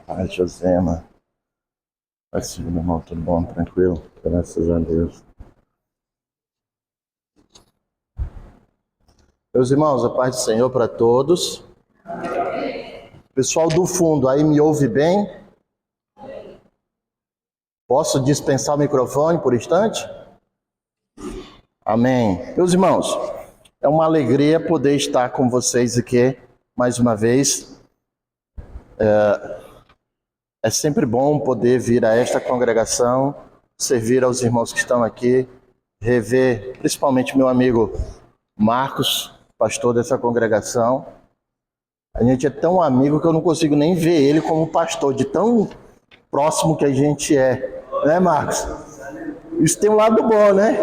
Ai, Josema. Vai sim, meu irmão, tudo bom? Tranquilo? Graças a Deus. Meus irmãos, a paz do Senhor para todos. Pessoal do fundo, aí me ouve bem? Posso dispensar o microfone por instante? Amém. Meus irmãos, é uma alegria poder estar com vocês aqui mais uma vez. É sempre bom poder vir a esta congregação, servir aos irmãos que estão aqui, rever principalmente meu amigo Marcos, pastor dessa congregação. A gente é tão amigo que eu não consigo nem ver ele como pastor, de tão próximo que a gente é. Né, Marcos? Isso tem um lado bom, né?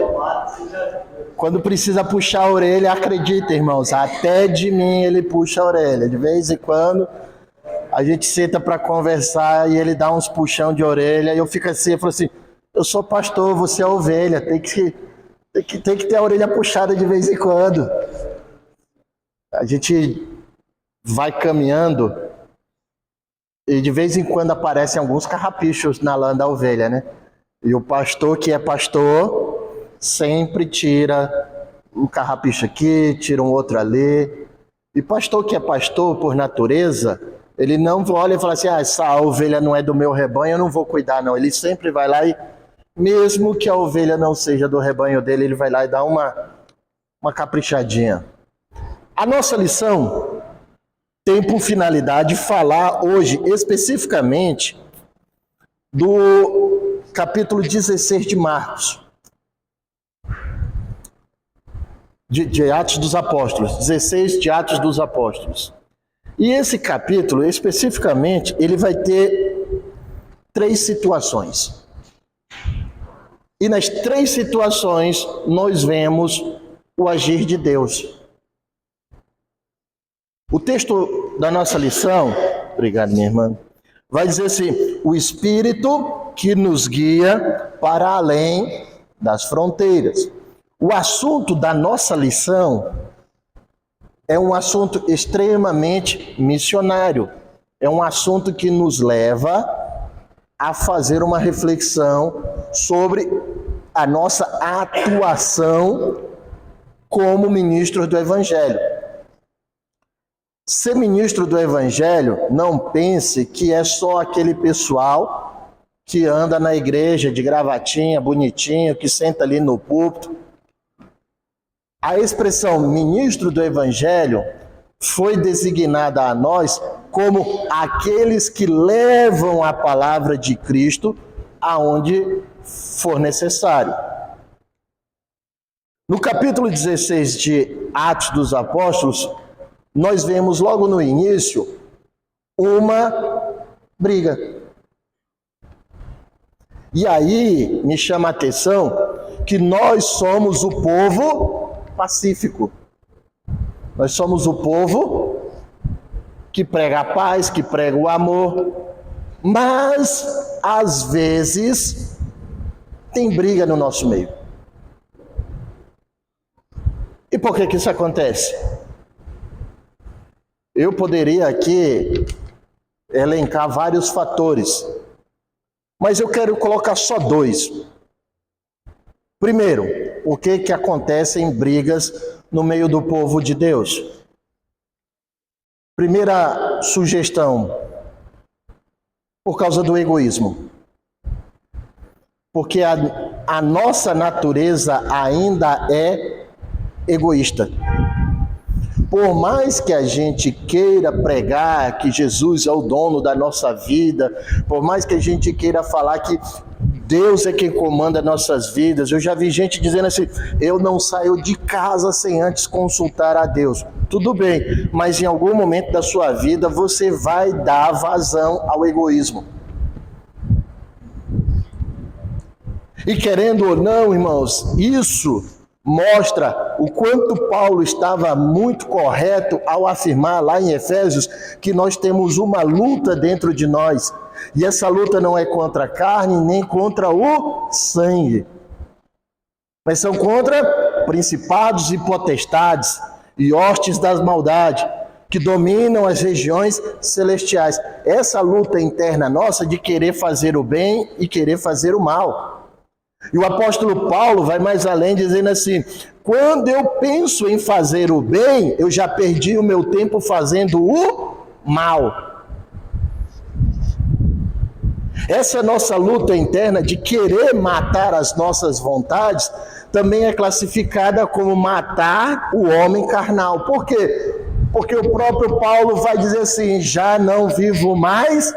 Quando precisa puxar a orelha, acredita, irmãos, até de mim ele puxa a orelha. De vez em quando a gente senta para conversar e ele dá uns puxão de orelha e eu fico assim, eu falo assim, eu sou pastor, você é ovelha, tem que ter a orelha puxada de vez em quando. A gente vai caminhando e de vez em quando aparecem alguns carrapichos na lã da ovelha, né? E o pastor que é pastor sempre tira um carrapicho aqui, tira um outro ali. E pastor que é pastor por natureza, ele não olha e fala assim, essa ovelha não é do meu rebanho, eu não vou cuidar não. Ele sempre vai lá e, mesmo que a ovelha não seja do rebanho dele, ele vai lá e dá uma caprichadinha. A nossa lição tem por finalidade falar hoje especificamente do capítulo 16 de Marcos, de Atos dos Apóstolos, 16 de Atos dos Apóstolos. E esse capítulo, especificamente, ele vai ter 3 situações. E nas 3 situações, nós vemos o agir de Deus. O texto da nossa lição, obrigado, minha irmã, vai dizer assim, o Espírito que nos guia para além das fronteiras. O assunto da nossa lição é um assunto extremamente missionário. É um assunto que nos leva a fazer uma reflexão sobre a nossa atuação como ministros do Evangelho. Ser ministro do Evangelho, não pense que é só aquele pessoal que anda na igreja de gravatinha, bonitinho, que senta ali no púlpito. A expressão ministro do Evangelho foi designada a nós como aqueles que levam a palavra de Cristo aonde for necessário. No capítulo 16 de Atos dos Apóstolos, nós vemos logo no início uma briga. E aí me chama a atenção que nós somos o povo pacífico. Nós somos o povo que prega a paz, que prega o amor, mas às vezes tem briga no nosso meio. E por que isso acontece? Eu poderia aqui elencar vários fatores, mas eu quero colocar só 2. Primeiro, o que acontece em brigas no meio do povo de Deus? Primeira sugestão, por causa do egoísmo. Porque a nossa natureza ainda é egoísta. Por mais que a gente queira pregar que Jesus é o dono da nossa vida, por mais que a gente queira falar que Deus é quem comanda nossas vidas, eu já vi gente dizendo assim, eu não saio de casa sem antes consultar a Deus. Tudo bem, mas em algum momento da sua vida você vai dar vazão ao egoísmo. E querendo ou não, irmãos, isso mostra o quanto Paulo estava muito correto ao afirmar lá em Efésios que nós temos uma luta dentro de nós. E essa luta não é contra a carne, nem contra o sangue. Mas são contra principados e potestades e hostes das maldades que dominam as regiões celestiais. Essa luta interna nossa de querer fazer o bem e querer fazer o mal. E o apóstolo Paulo vai mais além, dizendo assim: quando eu penso em fazer o bem, eu já perdi o meu tempo fazendo o mal. Essa nossa luta interna de querer matar as nossas vontades também é classificada como matar o homem carnal. Por quê? Porque o próprio Paulo vai dizer assim: já não vivo mais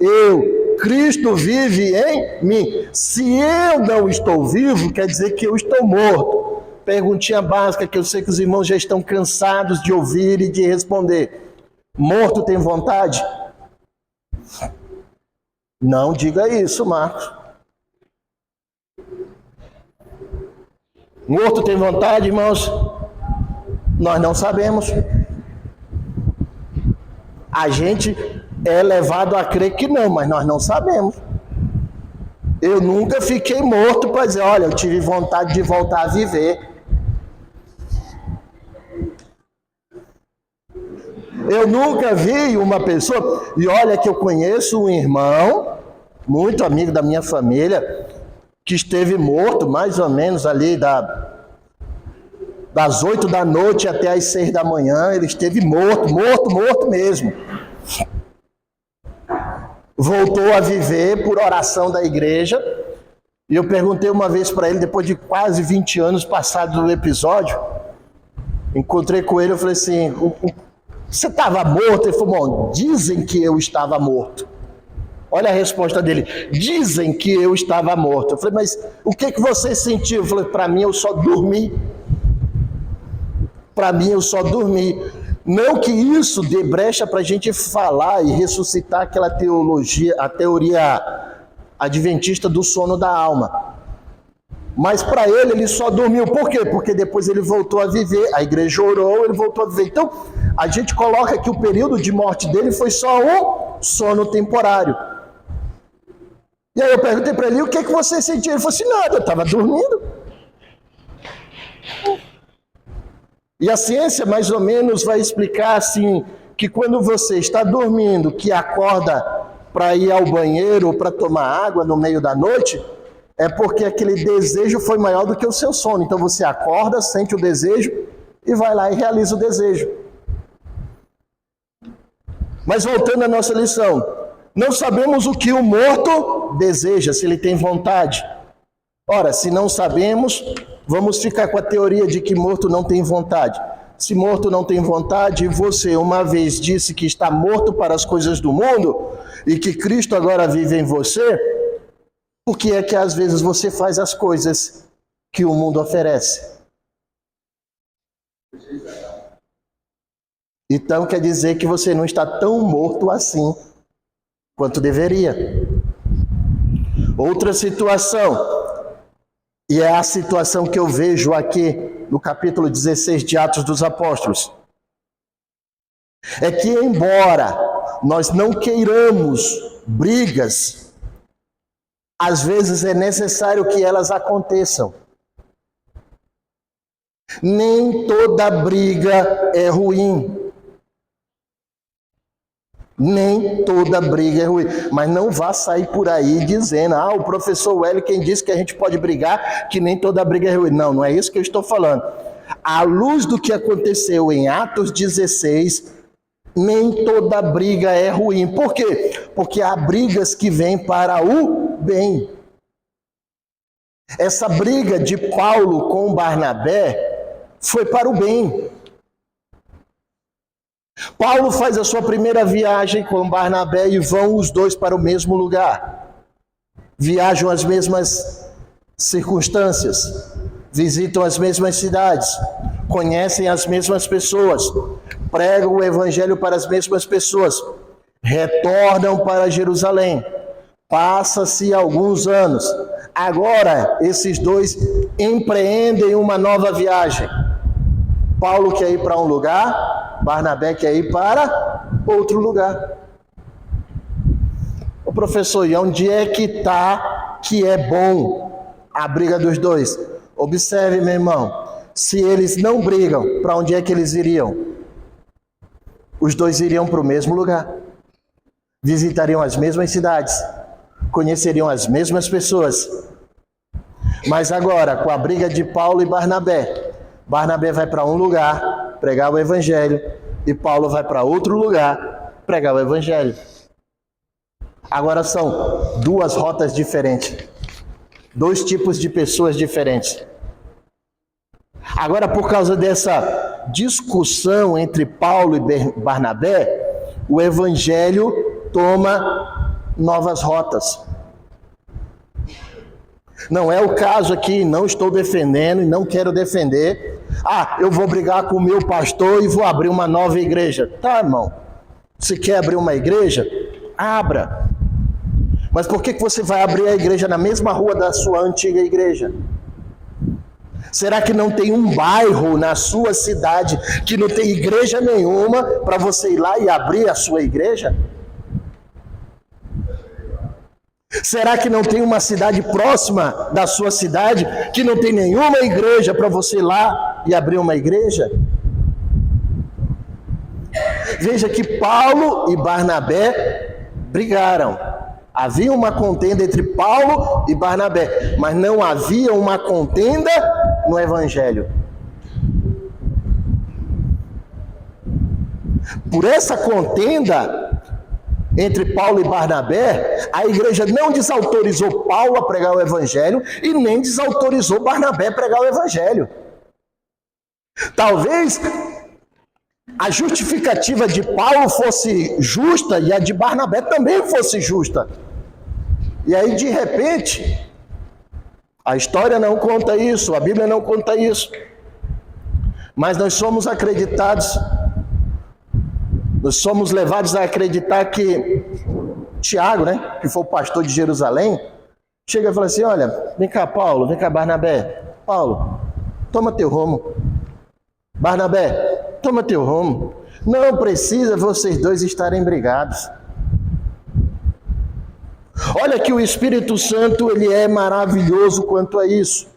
eu, Cristo vive em mim. Se eu não estou vivo, quer dizer que eu estou morto. Perguntinha básica que eu sei que os irmãos já estão cansados de ouvir e de responder: morto tem vontade? Não diga isso, Marcos. Morto tem vontade, irmãos? Nós não sabemos. A gente é levado a crer que não, mas nós não sabemos. Eu nunca fiquei morto para dizer: olha, eu tive vontade de voltar a viver. Eu nunca vi uma pessoa, e olha que eu conheço um irmão, muito amigo da minha família, que esteve morto mais ou menos ali das 8 da noite até as 6 da manhã, ele esteve morto mesmo. Voltou a viver por oração da igreja, e eu perguntei uma vez para ele, depois de quase 20 anos passado do episódio, encontrei com ele, eu falei assim: você estava morto? Ele falou: bom, dizem que eu estava morto. Olha a resposta dele: dizem que eu estava morto. Eu falei: mas o que você sentiu? Ele falou: para mim eu só dormi. Para mim eu só dormi. Não que isso dê brecha para a gente falar e ressuscitar aquela teologia, a teoria adventista do sono da alma. Mas para ele só dormiu. Por quê? Porque depois ele voltou a viver. A igreja orou, ele voltou a viver. Então, a gente coloca que o período de morte dele foi só um sono temporário. E aí eu perguntei para ele: o que você sentiu? Ele falou assim: nada, eu estava dormindo. E a ciência mais ou menos vai explicar assim, que quando você está dormindo, que acorda para ir ao banheiro ou para tomar água no meio da noite, é porque aquele desejo foi maior do que o seu sono. Então você acorda, sente o desejo e vai lá e realiza o desejo. Mas voltando à nossa lição, não sabemos o que o morto deseja, se ele tem vontade. Ora, se não sabemos, vamos ficar com a teoria de que morto não tem vontade. Se morto não tem vontade, e você uma vez disse que está morto para as coisas do mundo, e que Cristo agora vive em você, por que é que às vezes você faz as coisas que o mundo oferece? Então quer dizer que você não está tão morto assim quanto deveria. Outra situação, e é a situação que eu vejo aqui no capítulo 16 de Atos dos Apóstolos, é que embora nós não queiramos brigas, às vezes é necessário que elas aconteçam. Nem toda briga é ruim. Nem toda briga é ruim. Mas não vá sair por aí dizendo: o professor Wellington quem disse que a gente pode brigar, que nem toda briga é ruim. Não, não é isso que eu estou falando. À luz do que aconteceu em Atos 16, nem toda briga é ruim. Por quê? Porque há brigas que vêm para o bem. Essa briga de Paulo com Barnabé foi para o bem. Paulo faz a sua primeira viagem com Barnabé e vão os dois para o mesmo lugar. Viajam as mesmas circunstâncias, visitam as mesmas cidades, conhecem as mesmas pessoas, pregam o evangelho para as mesmas pessoas, retornam para Jerusalém. Passa-se alguns anos. Agora, esses dois empreendem uma nova viagem. Paulo quer ir para um lugar, Barnabé quer ir para outro lugar. O professor, e onde é que está que é bom a briga dos dois? Observe, meu irmão, se eles não brigam, para onde é que eles iriam? Os dois iriam para o mesmo lugar, visitariam as mesmas cidades, conheceriam as mesmas pessoas. Mas agora, com a briga de Paulo e Barnabé, Barnabé vai para um lugar pregar o evangelho e Paulo vai para outro lugar pregar o evangelho. Agora são duas rotas diferentes, dois tipos de pessoas diferentes. Agora, por causa dessa discussão entre Paulo e Barnabé, o evangelho toma novas rotas. Não é o caso aqui, não estou defendendo e não quero defender. Eu vou brigar com o meu pastor e vou abrir uma nova igreja. Tá, irmão. Se quer abrir uma igreja, abra. Mas por que você vai abrir a igreja na mesma rua da sua antiga igreja? Será que não tem um bairro na sua cidade que não tem igreja nenhuma para você ir lá e abrir a sua igreja? Será que não tem uma cidade próxima da sua cidade que não tem nenhuma igreja para você ir lá e abrir uma igreja? Veja que Paulo e Barnabé brigaram. Havia uma contenda entre Paulo e Barnabé, mas não havia uma contenda no evangelho. Por essa contenda entre Paulo e Barnabé, a igreja não desautorizou Paulo a pregar o evangelho e nem desautorizou Barnabé a pregar o evangelho. Talvez a justificativa de Paulo fosse justa e a de Barnabé também fosse justa. E aí, de repente, a história não conta isso, a Bíblia não conta isso. Mas nós somos acreditados, nós somos levados a acreditar que Tiago, né, que foi o pastor de Jerusalém, chega e fala assim: olha, vem cá Paulo, vem cá Barnabé. Paulo, toma teu rumo. Barnabé, toma teu rumo. Não precisa vocês dois estarem brigados. Olha que o Espírito Santo, ele é maravilhoso quanto a isso.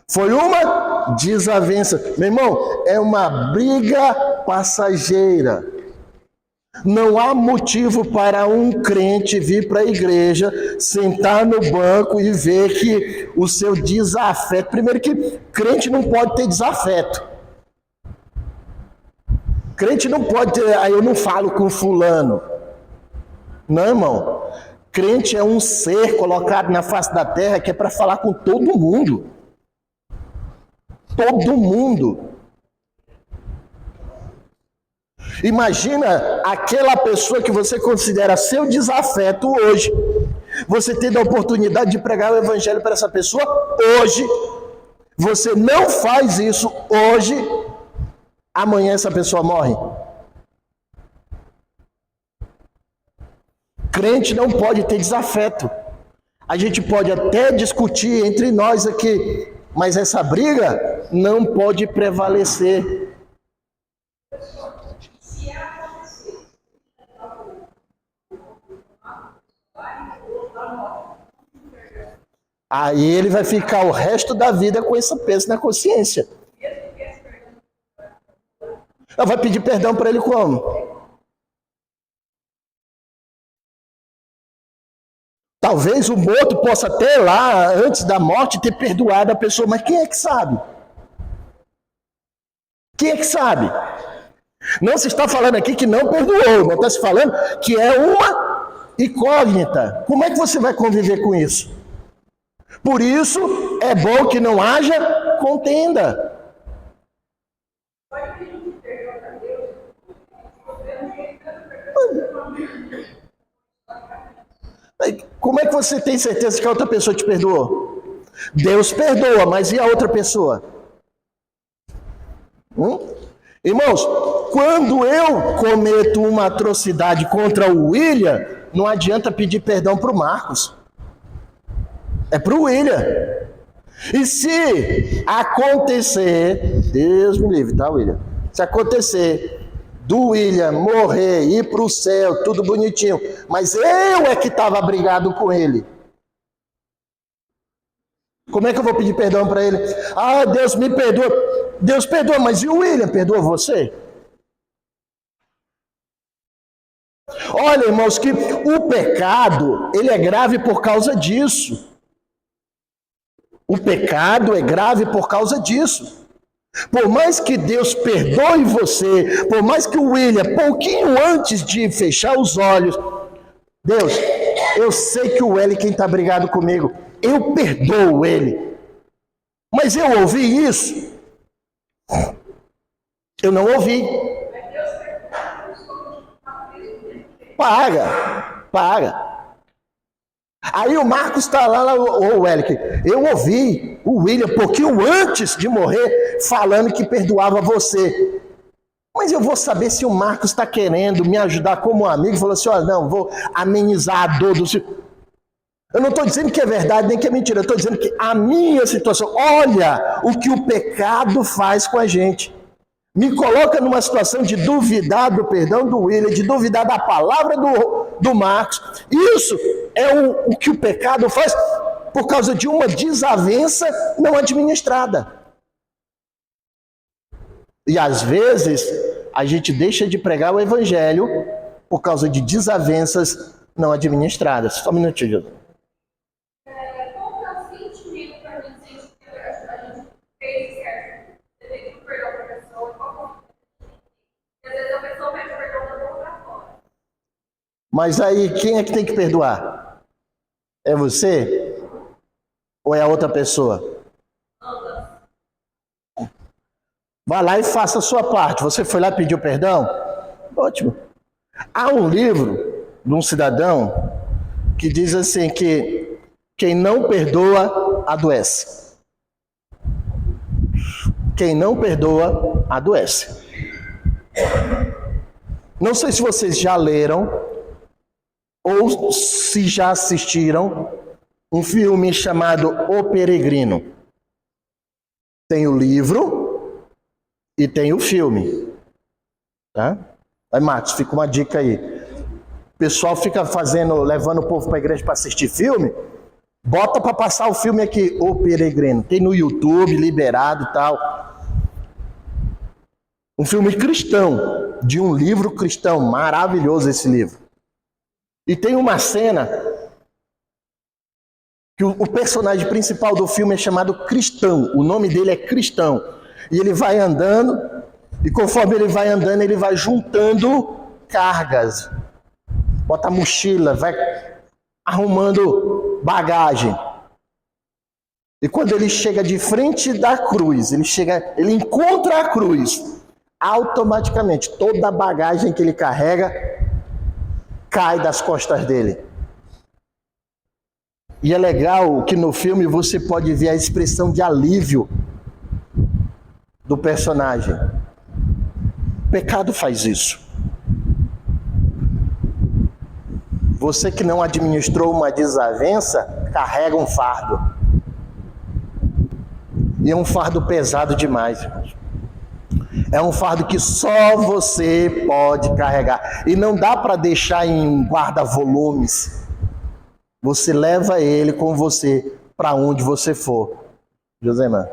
Foi uma desavença. Meu irmão, é uma briga passageira. Não há motivo para um crente vir para a igreja, sentar no banco e ver que o seu desafeto... Primeiro que crente não pode ter desafeto. Crente não pode ter... eu não falo com fulano. Não, irmão. Crente é um ser colocado na face da terra que é para falar com todo mundo. Todo mundo. Imagina aquela pessoa que você considera seu desafeto hoje. Você tendo a oportunidade de pregar o evangelho para essa pessoa hoje. Você não faz isso hoje. Amanhã essa pessoa morre. Crente não pode ter desafeto. A gente pode até discutir entre nós aqui, mas essa briga não pode prevalecer. Aí ele vai ficar o resto da vida com esse peso na consciência. Ela vai pedir perdão para ele como? Talvez o morto possa até lá, antes da morte, ter perdoado a pessoa, mas quem é que sabe? Quem é que sabe? Não se está falando aqui que não perdoou, não está se falando que é uma incógnita. Como é que você vai conviver com isso? Por isso, é bom que não haja contenda. Como é que você tem certeza que a outra pessoa te perdoou? Deus perdoa, mas e a outra pessoa? Irmãos, quando eu cometo uma atrocidade contra o William, não adianta pedir perdão para o Marcos. É para o William. E se acontecer, Deus me livre, tá, William? Se acontecer do William morrer, ir para o céu, tudo bonitinho, mas eu é que estava brigado com ele. Como é que eu vou pedir perdão para ele? Deus me perdoa. Deus perdoa, mas e o William? Perdoa você? Olha, irmãos, que o pecado, ele é grave por causa disso. O pecado é grave por causa disso. Por mais que Deus perdoe você, por mais que o William, pouquinho antes de fechar os olhos, Deus, eu sei que o Eli, quem está brigado comigo, eu perdoo ele. Mas eu ouvi isso? Eu não ouvi. Paga. Aí o Marcos está lá, o Elick, eu ouvi o William, pouquinho antes de morrer, falando que perdoava você. Mas eu vou saber se o Marcos está querendo me ajudar como amigo, falou assim, olha, não, vou amenizar a dor do seu... Eu não estou dizendo que é verdade nem que é mentira, eu estou dizendo que a minha situação, olha o que o pecado faz com a gente. Me coloca numa situação de duvidar do perdão do William, de duvidar da palavra do Marcos. Isso é o que o pecado faz por causa de uma desavença não administrada. E às vezes a gente deixa de pregar o evangelho por causa de desavenças não administradas. Só um minutinho, Jesus. Qual é o sentimento para a gente que a gente fez certo? Você tem que perdoar para a pessoa, qual é? Às vezes a pessoa pede perdão da boca para fora. Mas aí, quem é que tem que perdoar? É você? Ou é a outra pessoa? Vá lá e faça a sua parte. Você foi lá e pediu perdão? Ótimo. Há um livro de um cidadão que diz assim que quem não perdoa, adoece. Quem não perdoa, adoece. Não sei se vocês já leram ou se já assistiram um filme chamado O Peregrino. Tem o livro e tem o filme. Tá? Aí, Marcos, fica uma dica aí. O pessoal fica levando o povo para a igreja para assistir filme. Bota para passar o filme aqui, O Peregrino. Tem no YouTube, liberado e tal. Um filme cristão, de um livro cristão. Maravilhoso esse livro. E tem uma cena que o personagem principal do filme é chamado Cristão. O nome dele é Cristão. E ele vai andando, e conforme ele vai andando, ele vai juntando cargas. Bota a mochila, vai arrumando bagagem. E quando ele chega de frente da cruz, ele encontra a cruz, automaticamente toda a bagagem que ele carrega cai das costas dele. E é legal que no filme você pode ver a expressão de alívio do personagem. O pecado faz isso. Você que não administrou uma desavença, carrega um fardo. E é um fardo pesado demais, irmãos. É um fardo que só você pode carregar. E não dá para deixar em guarda-volumes. Você leva ele com você para onde você for. Josemã.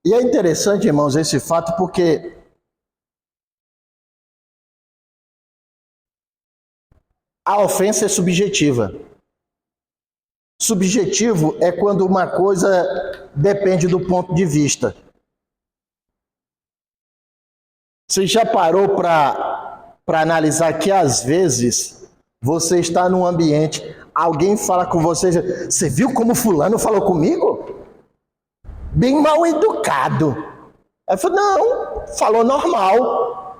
E é interessante, irmãos, esse fato, porque a ofensa é subjetiva. Subjetivo é quando uma coisa depende do ponto de vista. Você já parou para analisar que às vezes você está num ambiente, alguém fala com você, você viu como fulano falou comigo? Bem mal educado. Aí eu falei, não, falou normal.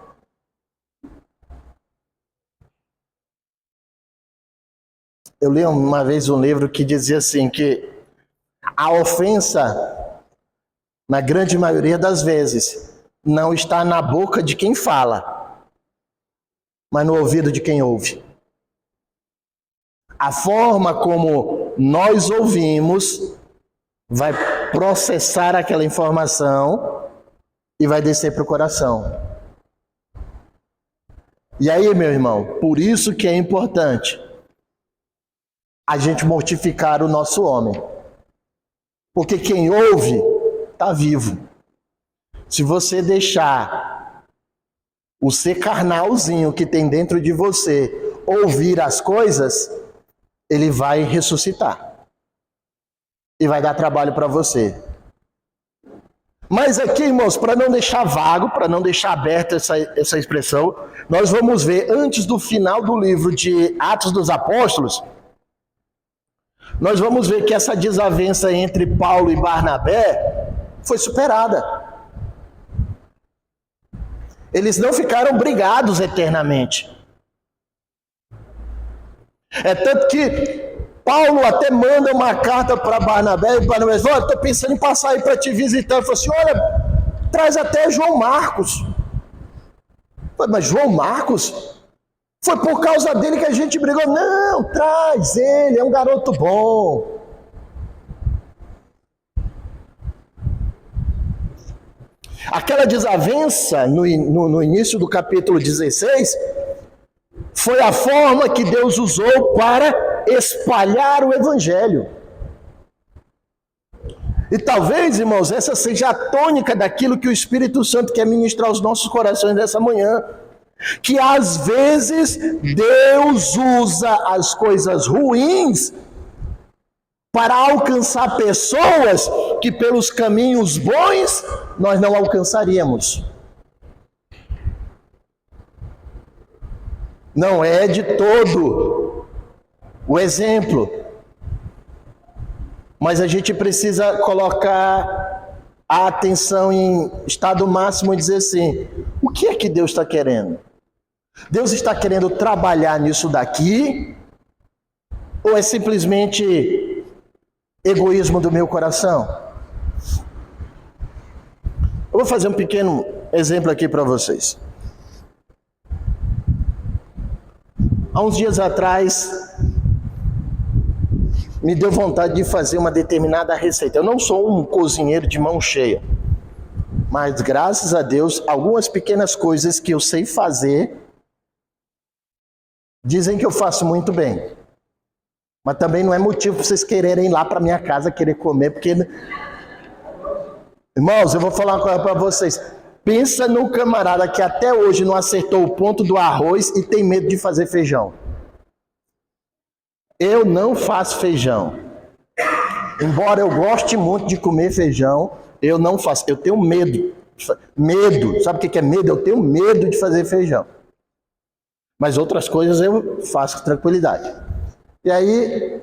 Eu li uma vez um livro que dizia assim, que a ofensa na grande maioria das vezes, não está na boca de quem fala, mas no ouvido de quem ouve. A forma como nós ouvimos vai processar aquela informação e vai descer para o coração. E aí, meu irmão, por isso que é importante a gente mortificar o nosso homem. Porque quem ouve está vivo. Se você deixar o ser carnalzinho que tem dentro de você ouvir as coisas, ele vai ressuscitar. E vai dar trabalho para você. Mas aqui, irmãos, para não deixar vago, para não deixar aberta essa expressão, nós vamos ver, antes do final do livro de Atos dos Apóstolos, nós vamos ver que essa desavença entre Paulo e Barnabé foi superada. Eles não ficaram brigados eternamente. É tanto que Paulo até manda uma carta para Barnabé, e Barnabé diz: olha, estou pensando em passar aí para te visitar. Ele falou assim: olha, traz até João Marcos. Mas João Marcos? Foi por causa dele que a gente brigou. Não, traz ele, é um garoto bom. Aquela desavença no início do capítulo 16 foi a forma que Deus usou para espalhar o evangelho. E talvez, irmãos, essa seja a tônica daquilo que o Espírito Santo quer ministrar aos nossos corações nessa manhã. Que às vezes Deus usa as coisas ruins para alcançar pessoas que pelos caminhos bons nós não alcançaríamos. Não é de todo o exemplo, mas a gente precisa colocar a atenção em estado máximo e dizer assim: o que é que Deus está querendo? Deus está querendo trabalhar nisso daqui? Ou é simplesmente egoísmo do meu coração? Eu vou fazer um pequeno exemplo aqui para vocês. Há uns dias atrás, me deu vontade de fazer uma determinada receita. Eu não sou um cozinheiro de mão cheia, mas graças a Deus, algumas pequenas coisas que eu sei fazer, dizem que eu faço muito bem. Mas também não é motivo para vocês quererem ir lá para minha casa querer comer, porque... Irmãos, eu vou falar uma coisa para vocês. Pensa num camarada que até hoje não acertou o ponto do arroz e tem medo de fazer feijão. Eu não faço feijão. Embora eu goste muito de comer feijão, eu não faço. Eu tenho medo. Medo. Sabe o que é medo? Eu tenho medo de fazer feijão. Mas outras coisas eu faço com tranquilidade. E aí,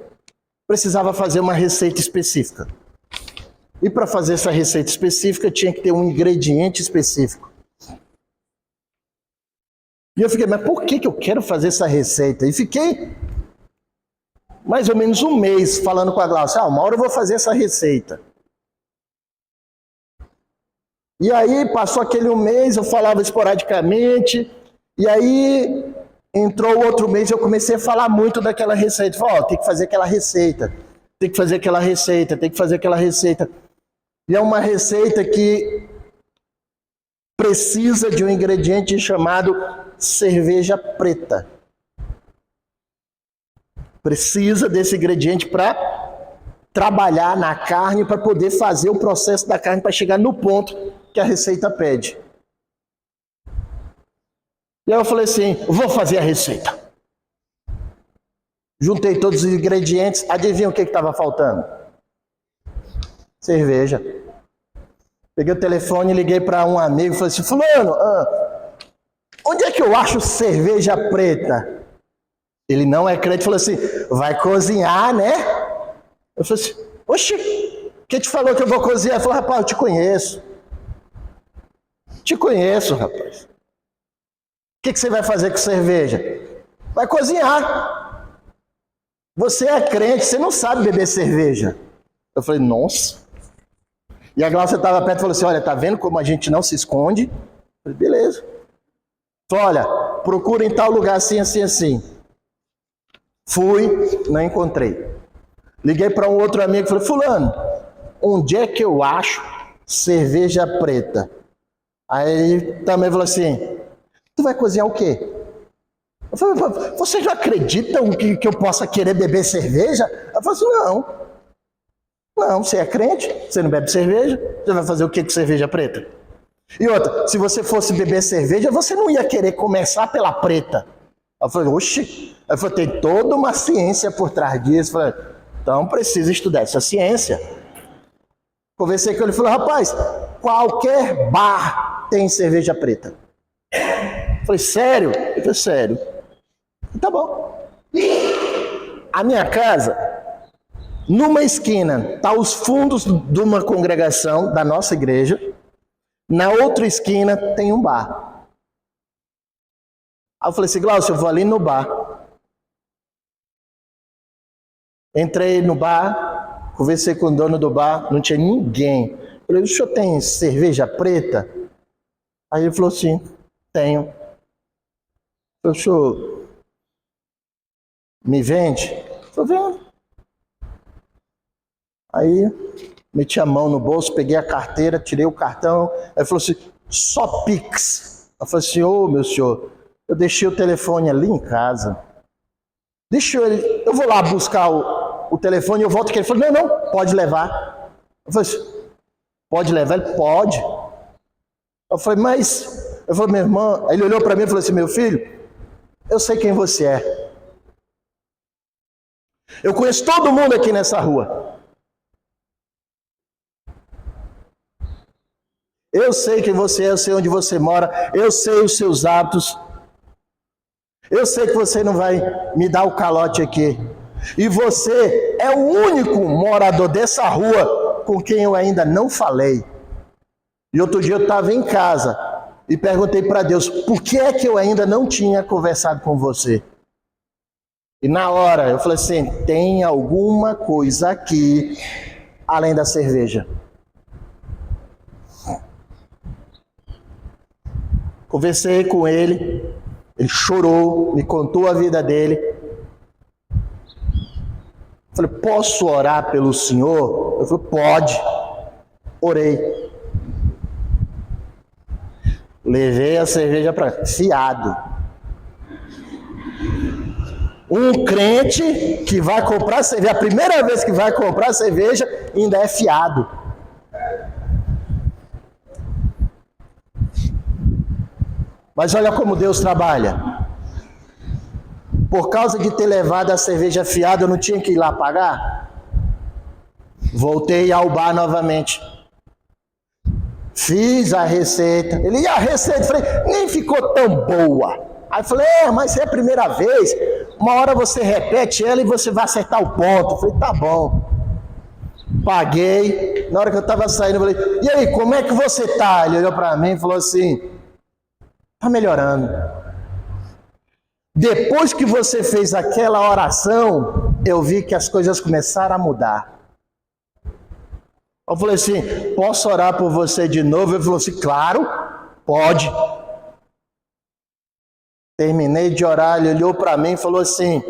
precisava fazer uma receita específica. E para fazer essa receita específica, tinha que ter um ingrediente específico. E eu fiquei, mas por que eu quero fazer essa receita? E fiquei mais ou menos um mês falando com a Glaucia: uma hora eu vou fazer essa receita. E aí, passou aquele um mês, eu falava esporadicamente, e aí... entrou outro mês e eu comecei a falar muito daquela receita. Falei, tem que fazer aquela receita, tem que fazer aquela receita, tem que fazer aquela receita. E é uma receita que precisa de um ingrediente chamado cerveja preta. Precisa desse ingrediente para trabalhar na carne, para poder fazer o processo da carne, para chegar no ponto que a receita pede. E aí eu falei assim, vou fazer a receita. Juntei todos os ingredientes, adivinha o que estava faltando? Cerveja. Peguei o telefone, liguei para um amigo e falei assim: fulano, onde é que eu acho cerveja preta? Ele não é crente, falou assim: vai cozinhar, né? Eu falei assim: oxe, quem te falou que eu vou cozinhar? Ele falou: rapaz, eu te conheço. Te conheço, rapaz. O que você vai fazer com cerveja? Vai cozinhar. Você é crente, você não sabe beber cerveja. Eu falei, nossa. E a Glaucia estava perto e falou assim, olha, tá vendo como a gente não se esconde? Eu falei, beleza. Falei, olha, procura em tal lugar assim, assim, assim. Fui, não encontrei. Liguei para um outro amigo e falei, fulano, onde é que eu acho cerveja preta? Aí ele também falou assim, tu vai cozinhar o quê? Eu falei, vocês não acreditam que eu possa querer beber cerveja? Eu falei assim, não. Não, você é crente, você não bebe cerveja, você vai fazer o que com cerveja preta? E outra, se você fosse beber cerveja, você não ia querer começar pela preta. Eu falei, oxi. Eu falei, tem toda uma ciência por trás disso. Eu falei, então precisa estudar essa ciência. Conversei com ele e falei, rapaz, qualquer bar tem cerveja preta. Eu falei, sério? Eu falei, sério. Tá bom. A minha casa, numa esquina, tá os fundos de uma congregação da nossa igreja. Na outra esquina tem um bar. Aí eu falei assim, Glaucio, eu vou ali no bar. Entrei no bar, conversei com o dono do bar, não tinha ninguém. Eu falei, o senhor tem cerveja preta? Aí ele falou assim, tenho. Eu falei, o senhor me vende? Eu falei, vendo. Aí meti a mão no bolso, peguei a carteira, tirei o cartão. Aí falou assim, só Pix. Eu falei assim, ô meu senhor, eu deixei o telefone ali em casa. Eu vou lá buscar o telefone e eu volto aqui. Ele falou, não, pode levar. Eu falei assim, pode levar? Ele, pode. Eu falei, mas... Eu falei, meu irmão... Aí ele olhou para mim e falou assim, meu filho, eu sei quem você é. Eu conheço todo mundo aqui nessa rua. Eu sei quem você é, eu sei onde você mora, eu sei os seus hábitos. Eu sei que você não vai me dar o calote aqui. E você é o único morador dessa rua com quem eu ainda não falei. E outro dia eu estava em casa e perguntei para Deus, por que é que eu ainda não tinha conversado com você? E na hora eu falei assim, tem alguma coisa aqui além da cerveja. Conversei com ele, ele chorou, me contou a vida dele. Falei, posso orar pelo senhor? Eu falei, pode. Orei. Levei a cerveja para fiado. Um crente que vai comprar cerveja, a primeira vez que vai comprar cerveja, ainda é fiado. Mas olha como Deus trabalha. Por causa de ter levado a cerveja fiada, eu não tinha que ir lá pagar. Voltei ao bar novamente. Fiz a receita. Ele, e a receita? Falei, nem ficou tão boa. Aí falei, mas é a primeira vez. Uma hora você repete ela e você vai acertar o ponto. Falei, tá bom. Paguei. Na hora que eu estava saindo, eu falei, e aí, como é que você tá? Ele olhou para mim e falou assim, tá melhorando. Depois que você fez aquela oração, eu vi que as coisas começaram a mudar. Eu falei assim, posso orar por você de novo? Ele falou assim, claro, pode. Terminei de orar, ele olhou para mim e falou assim,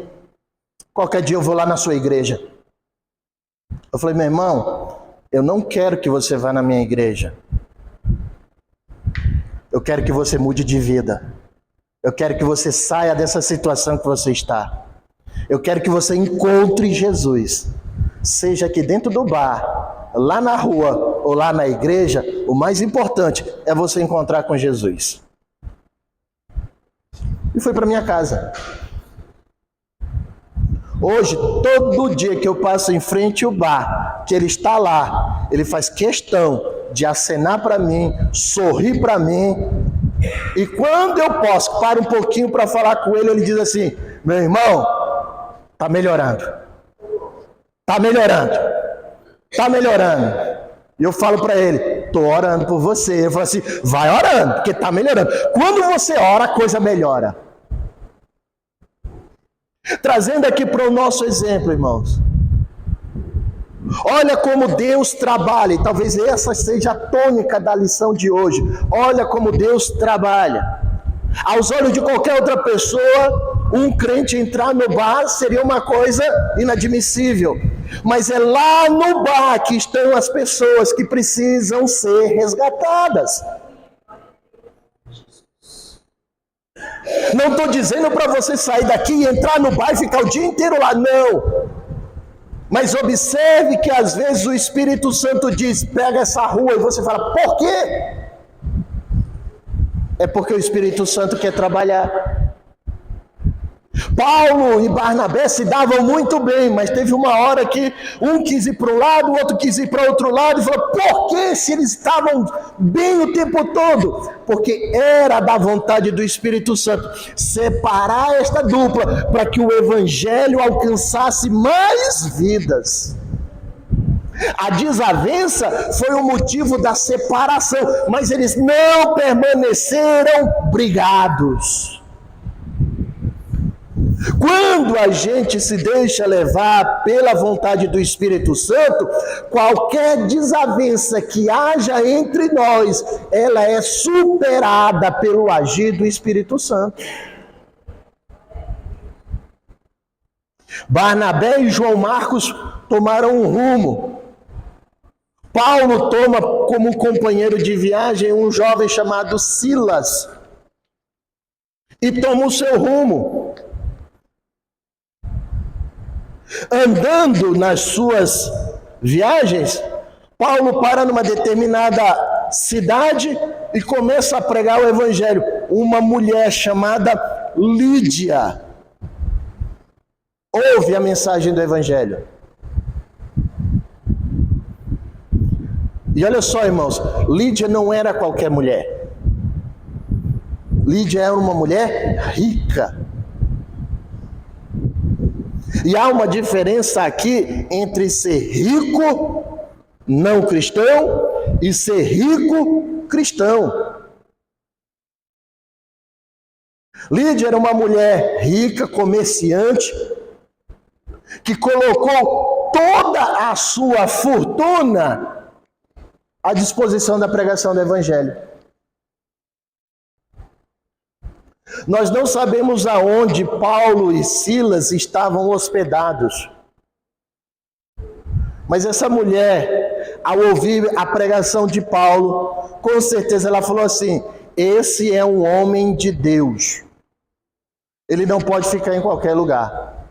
qualquer dia eu vou lá na sua igreja. Eu falei, meu irmão, eu não quero que você vá na minha igreja. Eu quero que você mude de vida. Eu quero que você saia dessa situação que você está. Eu quero que você encontre Jesus. Seja aqui dentro do bar, lá na rua ou lá na igreja, o mais importante é você encontrar com Jesus. E fui para minha casa. Hoje, todo dia que eu passo em frente ao bar, que ele está lá, ele faz questão de acenar para mim, sorrir para mim. E quando eu posso, paro um pouquinho para falar com ele, ele diz assim, meu irmão, tá melhorando. Tá melhorando. Tá melhorando. E eu falo para ele, tô orando por você. Ele fala assim, vai orando, porque tá melhorando. Quando você ora, a coisa melhora. Trazendo aqui para o nosso exemplo, irmãos. Olha como Deus trabalha, e talvez essa seja a tônica da lição de hoje. Olha como Deus trabalha. Aos olhos de qualquer outra pessoa, um crente entrar no bar seria uma coisa inadmissível. Mas é lá no bar que estão as pessoas que precisam ser resgatadas. Não estou dizendo para você sair daqui e entrar no bar e ficar o dia inteiro lá, não. Mas observe que às vezes o Espírito Santo diz, pega essa rua, e você fala, por quê? É porque o Espírito Santo quer trabalhar. Paulo e Barnabé se davam muito bem, mas teve uma hora que um quis ir para um lado, o outro quis ir para outro lado, e falou, por que se eles estavam bem o tempo todo? Porque era da vontade do Espírito Santo separar esta dupla, para que o Evangelho alcançasse mais vidas. A desavença foi o motivo da separação, mas eles não permaneceram brigados. Quando a gente se deixa levar pela vontade do Espírito Santo, qualquer desavença que haja entre nós, ela é superada pelo agir do Espírito Santo. Barnabé e João Marcos tomaram um rumo. Paulo toma como companheiro de viagem um jovem chamado Silas e toma o seu rumo. Andando nas suas viagens, Paulo para numa determinada cidade e começa a pregar o Evangelho. Uma mulher chamada Lídia ouve a mensagem do Evangelho. E olha só, irmãos, Lídia não era qualquer mulher. Lídia era uma mulher rica. E há uma diferença aqui entre ser rico, não cristão, e ser rico, cristão. Lídia era uma mulher rica, comerciante, que colocou toda a sua fortuna à disposição da pregação do Evangelho. Nós não sabemos aonde Paulo e Silas estavam hospedados. Mas essa mulher, ao ouvir a pregação de Paulo, com certeza ela falou assim, esse é um homem de Deus. Ele não pode ficar em qualquer lugar.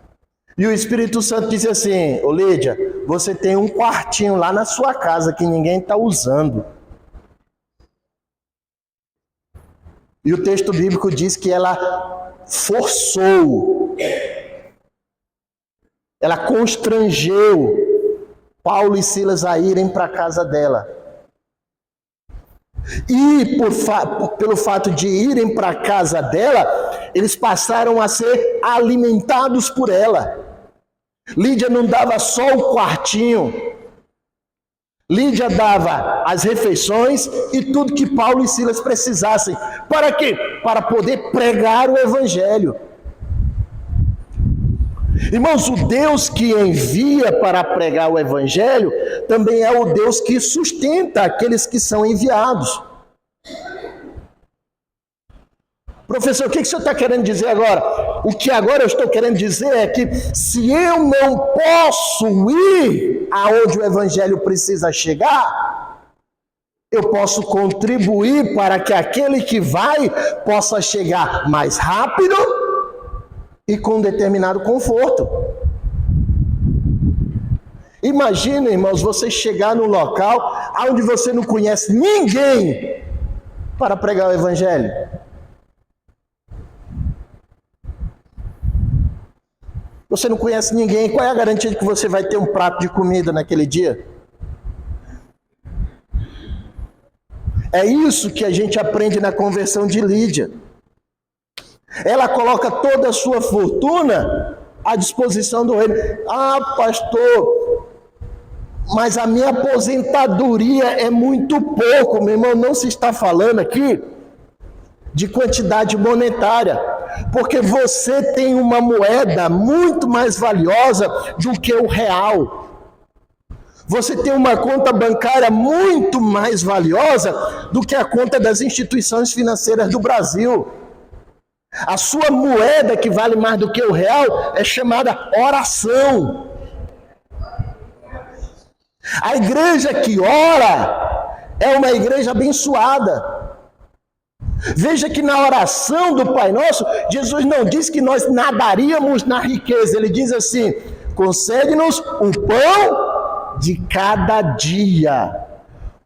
E o Espírito Santo disse assim, ô Lídia, você tem um quartinho lá na sua casa que ninguém está usando. E o texto bíblico diz que ela forçou, ela constrangeu Paulo e Silas a irem para a casa dela. E pelo fato de irem para a casa dela, eles passaram a ser alimentados por ela. Lídia não dava só o quartinho. Lídia dava as refeições e tudo que Paulo e Silas precisassem. Para quê? Para poder pregar o Evangelho. Irmãos, o Deus que envia para pregar o Evangelho também é o Deus que sustenta aqueles que são enviados. Professor, o que o senhor está querendo dizer agora? O que agora eu estou querendo dizer é que se eu não posso ir aonde o Evangelho precisa chegar, eu posso contribuir para que aquele que vai possa chegar mais rápido e com determinado conforto. Imagina, irmãos, você chegar num local onde você não conhece ninguém para pregar o Evangelho. Você não conhece ninguém, qual é a garantia de que você vai ter um prato de comida naquele dia? É isso que a gente aprende na conversão de Lídia. Ela coloca toda a sua fortuna à disposição do reino. Ah, pastor, mas a minha aposentadoria é muito pouco, meu irmão. Não se está falando aqui de quantidade monetária, porque você tem uma moeda muito mais valiosa do que o real. Você tem uma conta bancária muito mais valiosa do que a conta das instituições financeiras do Brasil. A sua moeda, que vale mais do que o real, é chamada oração. A igreja que ora é uma igreja abençoada. Veja que na oração do Pai Nosso, Jesus não diz que nós nadaríamos na riqueza. Ele diz assim: concede-nos o pão de cada dia.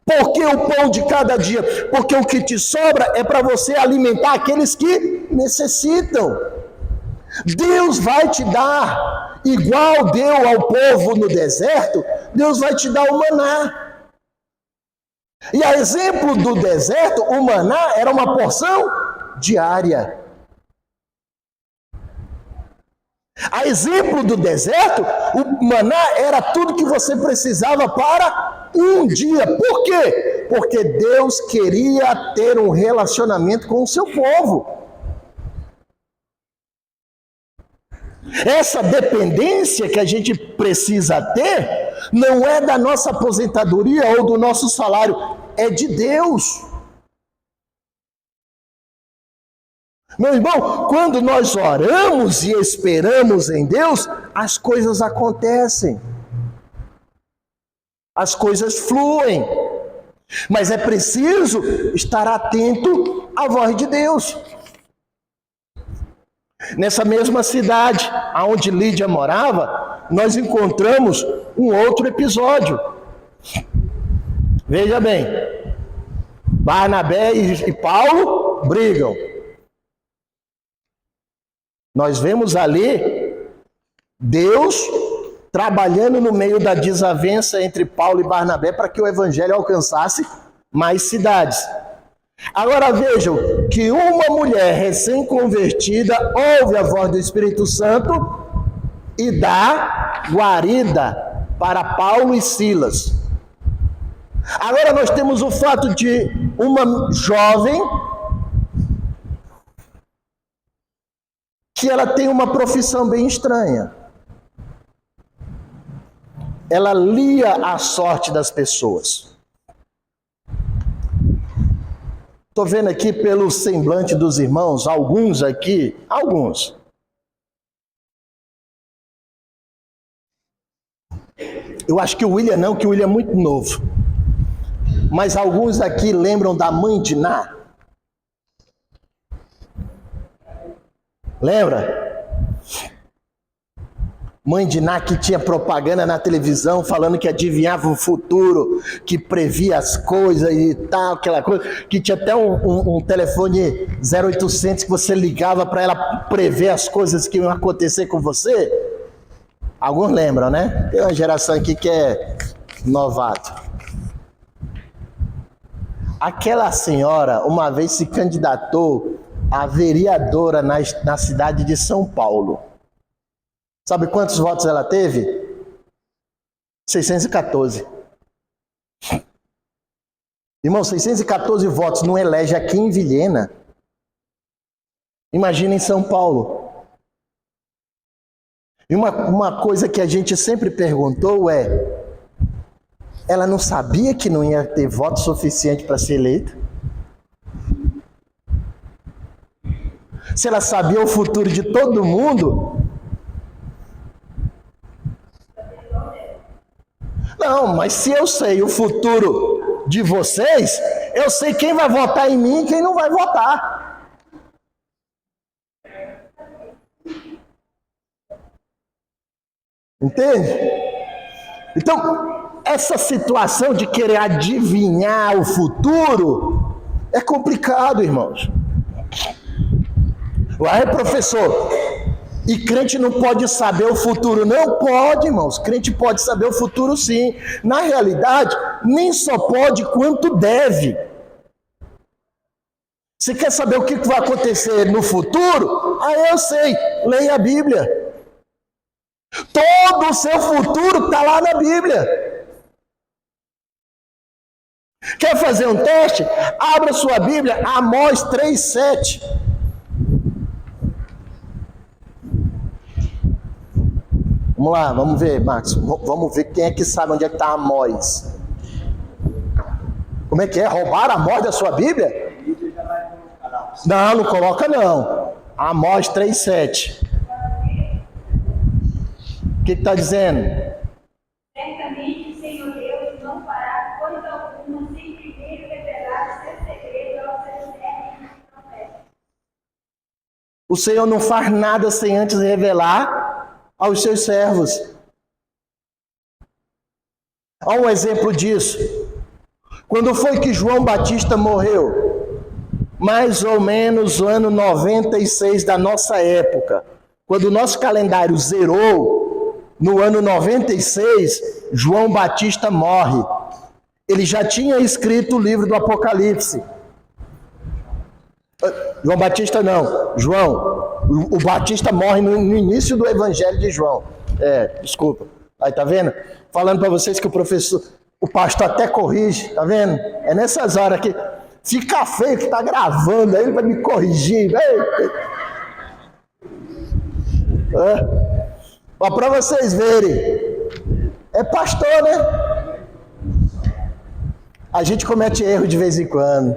Por que o pão de cada dia? Porque o que te sobra é para você alimentar aqueles que necessitam. Deus vai te dar, igual deu ao povo no deserto, Deus vai te dar o maná. E a exemplo do deserto, o maná era uma porção diária. A exemplo do deserto, o maná era tudo que você precisava para um dia. Por quê? Porque Deus queria ter um relacionamento com o seu povo. Essa dependência que a gente precisa ter não é da nossa aposentadoria ou do nosso salário, é de Deus. Meu irmão, quando nós oramos e esperamos em Deus, as coisas acontecem. As coisas fluem. Mas é preciso estar atento à voz de Deus. Nessa mesma cidade onde Lídia morava, nós encontramos um outro episódio. Veja bem, Barnabé e Paulo brigam. Nós vemos ali Deus trabalhando no meio da desavença entre Paulo e Barnabé para que o evangelho alcançasse mais cidades. Agora vejam que uma mulher recém-convertida ouve a voz do Espírito Santo e dá guarida para Paulo e Silas. Agora nós temos o fato de uma jovem que ela tem uma profissão bem estranha. Ela lia a sorte das pessoas. Estou vendo aqui pelo semblante dos irmãos, alguns. Eu acho que o William não, que o William é muito novo. Mas alguns aqui lembram da mãe de Ná? Lembra? Mãe de Ná, que tinha propaganda na televisão falando que adivinhava o futuro, que previa as coisas e tal, aquela coisa, que tinha até um telefone 0800 que você ligava para ela prever as coisas que iam acontecer com você. Alguns lembram, né? Tem uma geração aqui que é novato. Aquela senhora uma vez se candidatou a vereadora na cidade de São Paulo. Sabe quantos votos ela teve? 614. Irmão, 614 votos não elege aqui em Vilhena. Imagina em São Paulo. E uma coisa que a gente sempre perguntou é: ela não sabia que não ia ter voto suficiente para ser eleita? Se ela sabia o futuro de todo mundo... Não, mas se eu sei o futuro de vocês, eu sei quem vai votar em mim e quem não vai votar. Entende? Então, essa situação de querer adivinhar o futuro é complicado, irmãos. Ué, professor, e crente não pode saber o futuro? Não pode, irmãos. Crente pode saber o futuro, sim. Na realidade, nem só pode quanto deve. Você quer saber o que vai acontecer no futuro? Ah, eu sei. Leia a Bíblia. Todo o seu futuro está lá na Bíblia. Quer fazer um teste? Abra sua Bíblia, Amós 3:7. Vamos lá, vamos ver, Marcos. Vamos ver quem é que sabe onde é que está Amós. Como é que é? Roubaram Amós da sua Bíblia? Não, não coloca não. Amós 3,7. O que está dizendo? Certamente o Senhor Deus não fará coisa alguma sem primeiro revelar o seu segredo aos seus servos e profetas. O Senhor não faz nada sem antes revelar aos seus servos. Olha um exemplo disso. Quando foi que João Batista morreu? Mais ou menos no ano 96 da nossa época. Quando o nosso calendário zerou, no ano 96, João Batista morre. Ele já tinha escrito o livro do Apocalipse. João Batista não, João. O Batista morre no início do Evangelho de João. Desculpa. Aí tá vendo? Falando para vocês que o pastor até corrige, tá vendo? É nessas horas que fica feio que tá gravando, aí ele vai me corrigir. Para vocês verem, é pastor, né? A gente comete erro de vez em quando.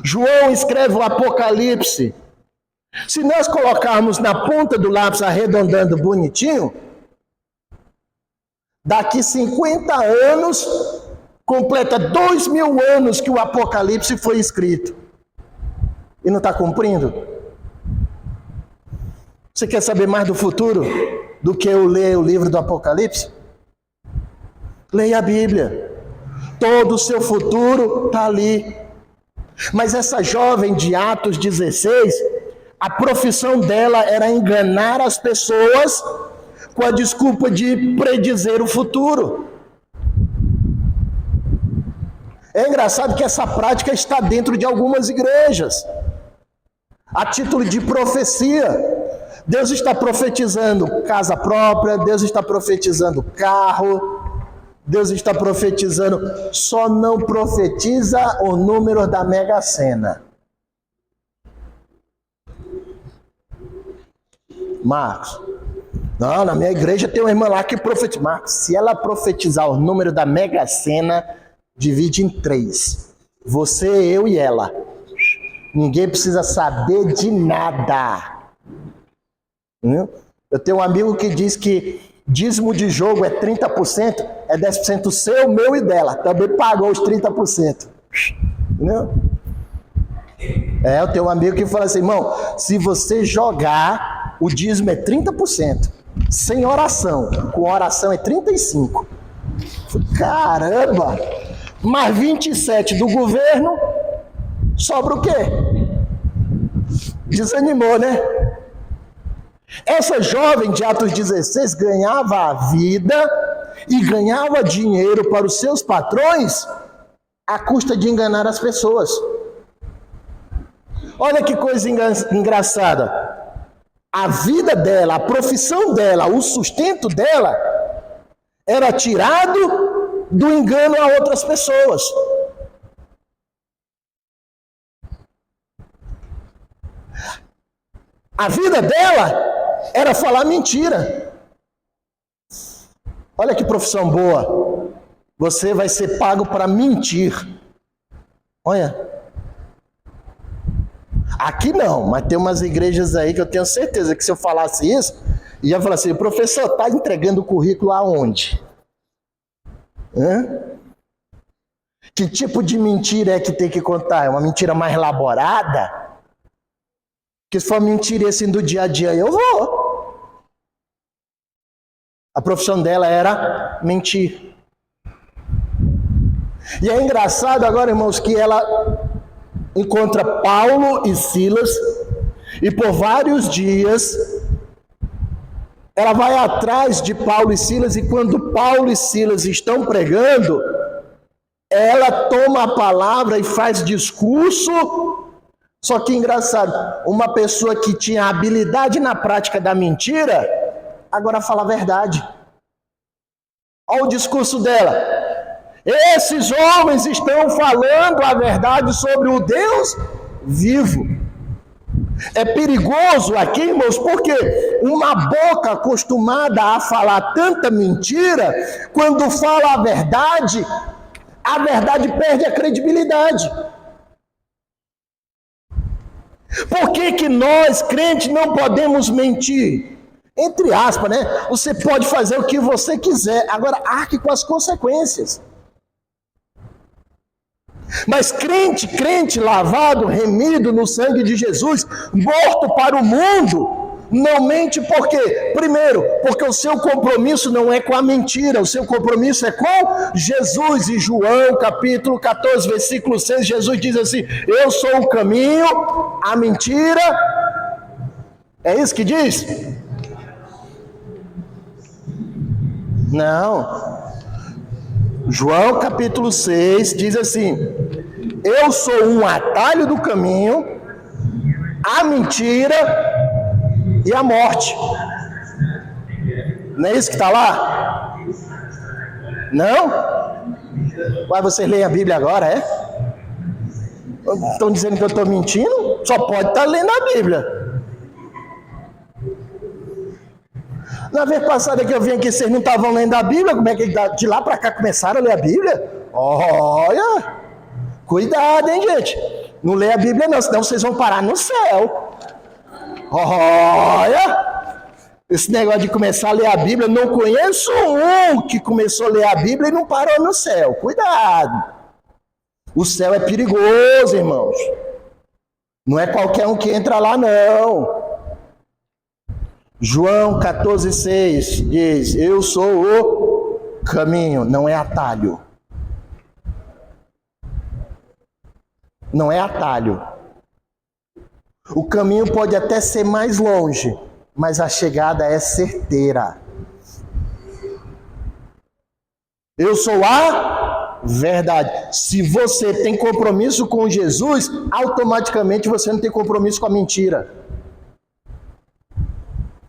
João escreve o Apocalipse. Se nós colocarmos na ponta do lápis arredondando bonitinho, daqui 50 anos, completa 2000 anos que o Apocalipse foi escrito. E não está cumprindo? Você quer saber mais do futuro do que eu ler o livro do Apocalipse? Leia a Bíblia. Todo o seu futuro está ali. Mas essa jovem de Atos 16, a profissão dela era enganar as pessoas com a desculpa de predizer o futuro. É engraçado que essa prática está dentro de algumas igrejas. A título de profecia. Deus está profetizando casa própria, Deus está profetizando carro, Deus está profetizando, só não profetiza o número da Mega Sena. Marcos, não, na minha igreja tem uma irmã lá que profetiza. Marcos, se ela profetizar o número da Mega Sena, divide em 3. Você, eu e ela. Ninguém precisa saber de nada. Eu tenho um amigo que diz que dízimo de jogo é 30%, é 10% seu, meu e dela. Também pagou os 30%. Entendeu? Eu tenho um amigo que fala assim, irmão, se você jogar, o dízimo é 30%. Sem oração. Com oração é 35%. Caramba! Mais 27% do governo, sobra o quê? Desanimou, né? Essa jovem de Atos 16 ganhava a vida e ganhava dinheiro para os seus patrões à custa de enganar as pessoas. Olha que coisa engraçada. A vida dela, a profissão dela, o sustento dela era tirado do engano a outras pessoas. A vida dela era falar mentira. Olha que profissão boa. Você vai ser pago para mentir. Olha. Aqui não, mas tem umas igrejas aí que eu tenho certeza que se eu falasse isso, ia falar assim, professor, está entregando o currículo aonde? Que tipo de mentira é que tem que contar? É uma mentira mais elaborada? Que se for mentira assim do dia a dia, eu vou. A profissão dela era mentir. E é engraçado agora, irmãos, que ela encontra Paulo e Silas e por vários dias ela vai atrás de Paulo e Silas e quando Paulo e Silas estão pregando, ela toma a palavra e faz discurso. Só que engraçado, uma pessoa que tinha habilidade na prática da mentira, agora fala a verdade. Olha o discurso dela. Esses homens estão falando a verdade sobre o Deus vivo. É perigoso aqui, irmãos, porque uma boca acostumada a falar tanta mentira, quando fala a verdade perde a credibilidade. Por que nós, crentes, não podemos mentir? Entre aspas, né? Você pode fazer o que você quiser, agora arque com as consequências. Mas crente lavado, remido no sangue de Jesus, morto para o mundo, não mente por quê? Primeiro, porque o seu compromisso não é com a mentira, o seu compromisso é com Jesus. E João capítulo 14, versículo 6, Jesus diz assim: eu sou o caminho, a mentira. É isso que diz? Não. João capítulo 6 diz assim: eu sou um atalho do caminho, a mentira e a morte. Não é isso que está lá? Não? Ué, vocês leem a Bíblia agora, é? Estão dizendo que eu estou mentindo? Só pode estar lendo a Bíblia. Na vez passada que eu vim aqui, vocês não estavam lendo a Bíblia? Como é que de lá para cá começaram a ler a Bíblia? Olha! Cuidado, hein, gente? Não lê a Bíblia não, senão vocês vão parar no céu. Olha! Esse negócio de começar a ler a Bíblia, não conheço um que começou a ler a Bíblia e não parou no céu. Cuidado! O céu é perigoso, irmãos. Não é qualquer um que entra lá, não. João 14,6 diz: eu sou o caminho, não é atalho. Não é atalho. O caminho pode até ser mais longe, mas a chegada é certeira. Eu sou a verdade. Se você tem compromisso com Jesus, automaticamente você não tem compromisso com a mentira.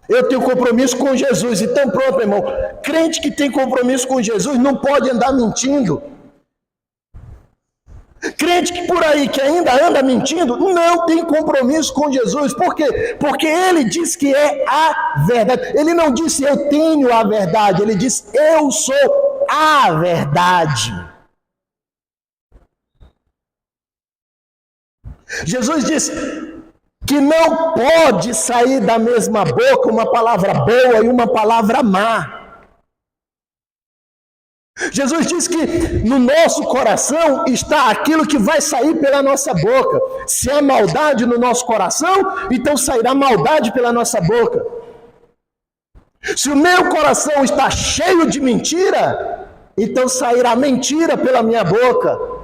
Eu tenho compromisso com Jesus, então pronto, irmão. Crente que tem compromisso com Jesus não pode andar mentindo. Crente que por aí, que ainda anda mentindo, não tem compromisso com Jesus. Por quê? Porque ele diz que é a verdade. Ele não disse eu tenho a verdade, ele disse eu sou a verdade. Jesus disse que não pode sair da mesma boca uma palavra boa e uma palavra má. Jesus diz que no nosso coração está aquilo que vai sair pela nossa boca. Se há maldade no nosso coração, então sairá maldade pela nossa boca. Se o meu coração está cheio de mentira, então sairá mentira pela minha boca.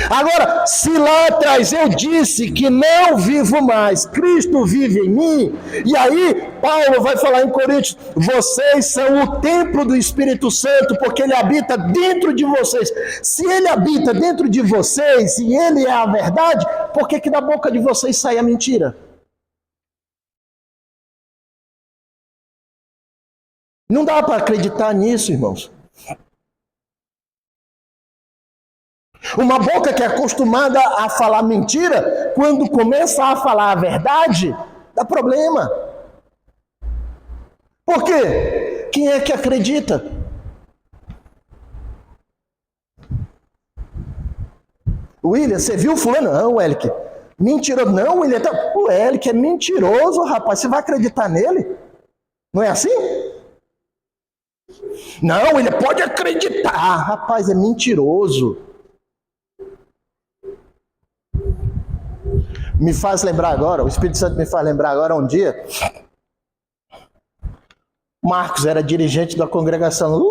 Agora, se lá atrás eu disse que não vivo mais, Cristo vive em mim, e aí Paulo vai falar em Coríntios, vocês são o templo do Espírito Santo, porque ele habita dentro de vocês. Se ele habita dentro de vocês, e ele é a verdade, por que da boca de vocês sai a mentira? Não dá para acreditar nisso, irmãos. Uma boca que é acostumada a falar mentira, quando começa a falar a verdade, dá problema. Por quê? Quem é que acredita? William, você viu fulano? Não, Elick. Mentiroso. Não, William. O Elick é mentiroso, rapaz. Você vai acreditar nele? Não é assim? Não, ele pode acreditar. Rapaz, é mentiroso. Me faz lembrar agora, o Espírito Santo me faz lembrar agora um dia, Marcos era dirigente da congregação.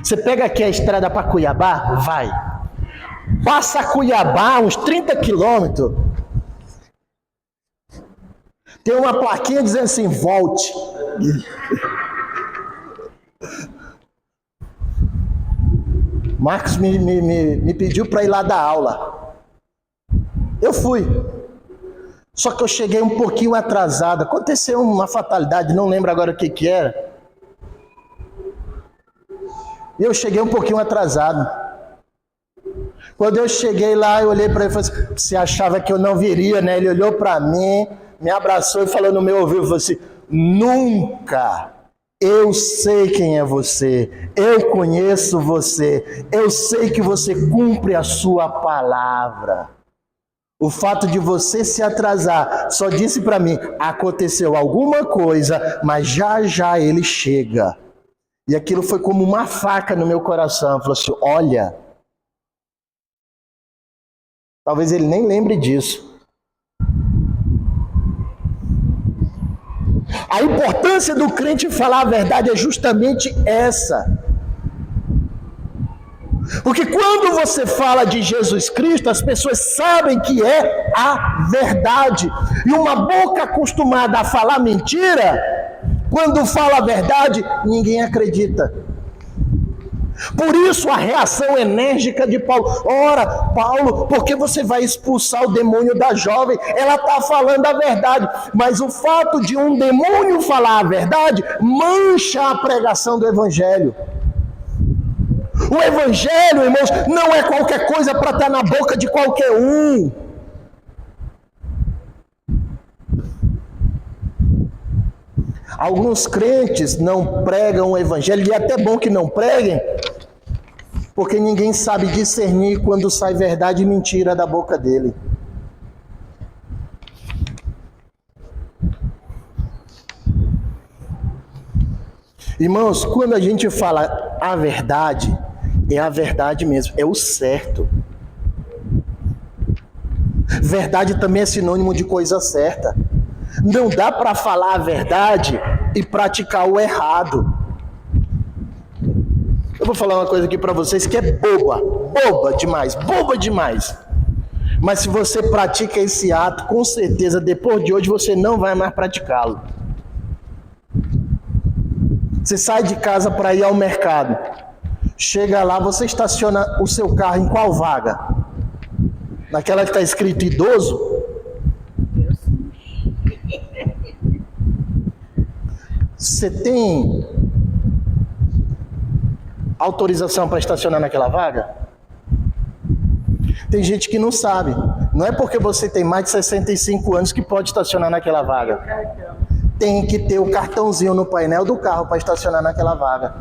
Você pega aqui a estrada para Cuiabá, vai. Passa Cuiabá, uns 30 quilômetros. Tem uma plaquinha dizendo assim, volte. Marcos me pediu para ir lá dar aula. Eu fui. Só que eu cheguei um pouquinho atrasado. Aconteceu uma fatalidade, não lembro agora o que era. E eu cheguei um pouquinho atrasado. Quando eu cheguei lá, eu olhei para ele e falei assim, você achava que eu não viria, né? Ele olhou para mim, me abraçou e falou no meu ouvido, falou assim, nunca, eu sei quem é você, eu conheço você, eu sei que você cumpre a sua palavra. O fato de você se atrasar só disse para mim, aconteceu alguma coisa, mas já já ele chega. E aquilo foi como uma faca no meu coração. Falou assim, olha, talvez ele nem lembre disso. A importância do crente falar a verdade é justamente essa. Porque quando você fala de Jesus Cristo, as pessoas sabem que é a verdade. E uma boca acostumada a falar mentira, quando fala a verdade, ninguém acredita. Por isso a reação enérgica de Paulo. Ora, Paulo, por que você vai expulsar o demônio da jovem? Ela está falando a verdade. Mas o fato de um demônio falar a verdade mancha a pregação do evangelho. O evangelho, irmãos, não é qualquer coisa para estar na boca de qualquer um. Alguns crentes não pregam o evangelho, e é até bom que não preguem, porque ninguém sabe discernir quando sai verdade e mentira da boca dele. Irmãos, quando a gente fala a verdade, é a verdade mesmo, é o certo. Verdade também é sinônimo de coisa certa. Não dá para falar a verdade e praticar o errado. Eu vou falar uma coisa aqui para vocês que é boba demais. Mas se você pratica esse ato, com certeza, depois de hoje, você não vai mais praticá-lo. Você sai de casa para ir ao mercado. Chega lá, você estaciona o seu carro em qual vaga? Naquela que está escrito idoso? Você tem autorização para estacionar naquela vaga? Tem gente que não sabe. Não é porque você tem mais de 65 anos que pode estacionar naquela vaga. Tem que ter o cartãozinho no painel do carro para estacionar naquela vaga.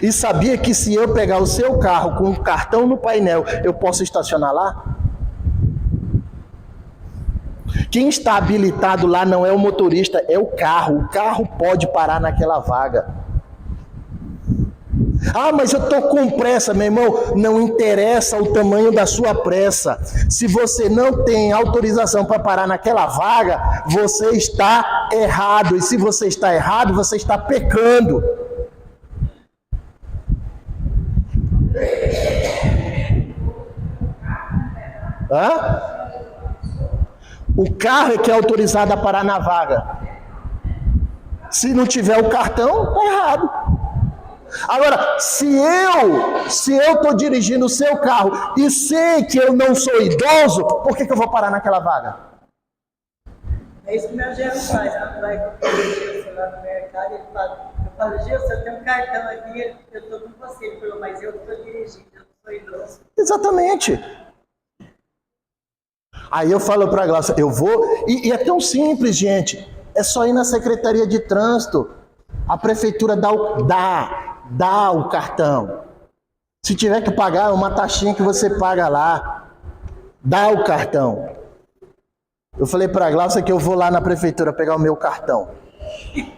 E sabia que se eu pegar o seu carro com o cartão no painel, eu posso estacionar lá? Quem está habilitado lá não é o motorista, é o carro. O carro pode parar naquela vaga. Ah, mas eu estou com pressa, meu irmão. Não interessa o tamanho da sua pressa. Se você não tem autorização para parar naquela vaga, você está errado. E se você está errado, você está pecando. Hã? O carro é que é autorizado a parar na vaga. Se não tiver o cartão, está errado. Agora, se eu estou dirigindo o seu carro e sei que eu não sou idoso, por que eu vou parar naquela vaga? É isso que meu Gil faz. Quando vai com o Gil lá no mercado, ele fala, eu falo, Gil, você tem um cartão aqui, eu estou com você. Ele falou, mas eu estou dirigindo, eu não sou idoso. Exatamente. Aí eu falo para a Glaucia, eu vou... E é tão simples, gente. É só ir na Secretaria de Trânsito. A prefeitura dá o cartão. Se tiver que pagar, é uma taxinha que você paga lá. Dá o cartão. Eu falei para a Glaucia que eu vou lá na prefeitura pegar o meu cartão. Você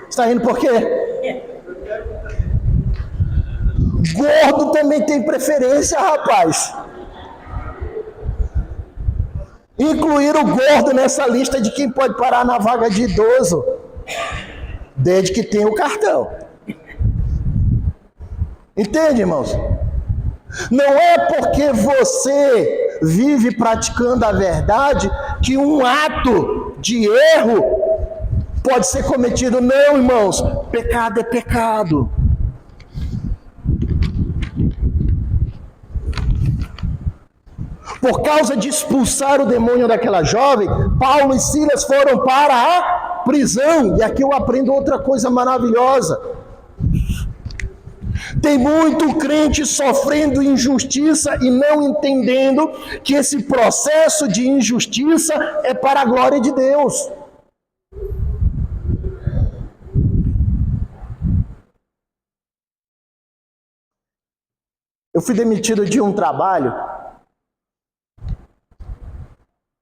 está rindo por quê? Gordo também tem preferência, rapaz. Incluir o gordo nessa lista de quem pode parar na vaga de idoso, desde que tenha o cartão. Entende, irmãos? Não é porque você vive praticando a verdade que um ato de erro pode ser cometido. Não, irmãos. Pecado é pecado. Por causa de expulsar o demônio daquela jovem, Paulo e Silas foram para a prisão. E aqui eu aprendo outra coisa maravilhosa. Tem muito crente sofrendo injustiça e não entendendo que esse processo de injustiça é para a glória de Deus. Eu fui demitido de um trabalho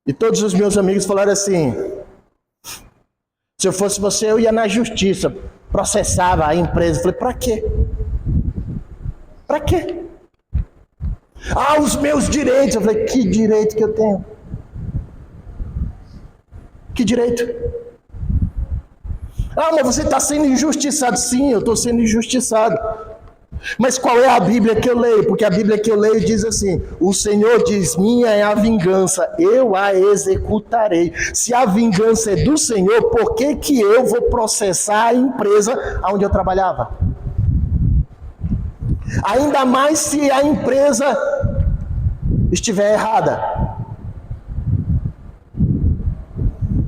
e todos os meus amigos falaram assim: se eu fosse você, eu ia na justiça, processava a empresa. Eu falei, para quê? Para quê? Ah, os meus direitos. Eu falei, que direito que eu tenho? Que direito? Ah, mas você está sendo injustiçado. Sim, eu estou sendo injustiçado. Mas qual é a Bíblia que eu leio? Porque a Bíblia que eu leio diz assim: o Senhor diz, minha é a vingança, eu a executarei. Se a vingança é do Senhor, por que que eu vou processar a empresa onde eu trabalhava? Ainda mais se a empresa estiver errada.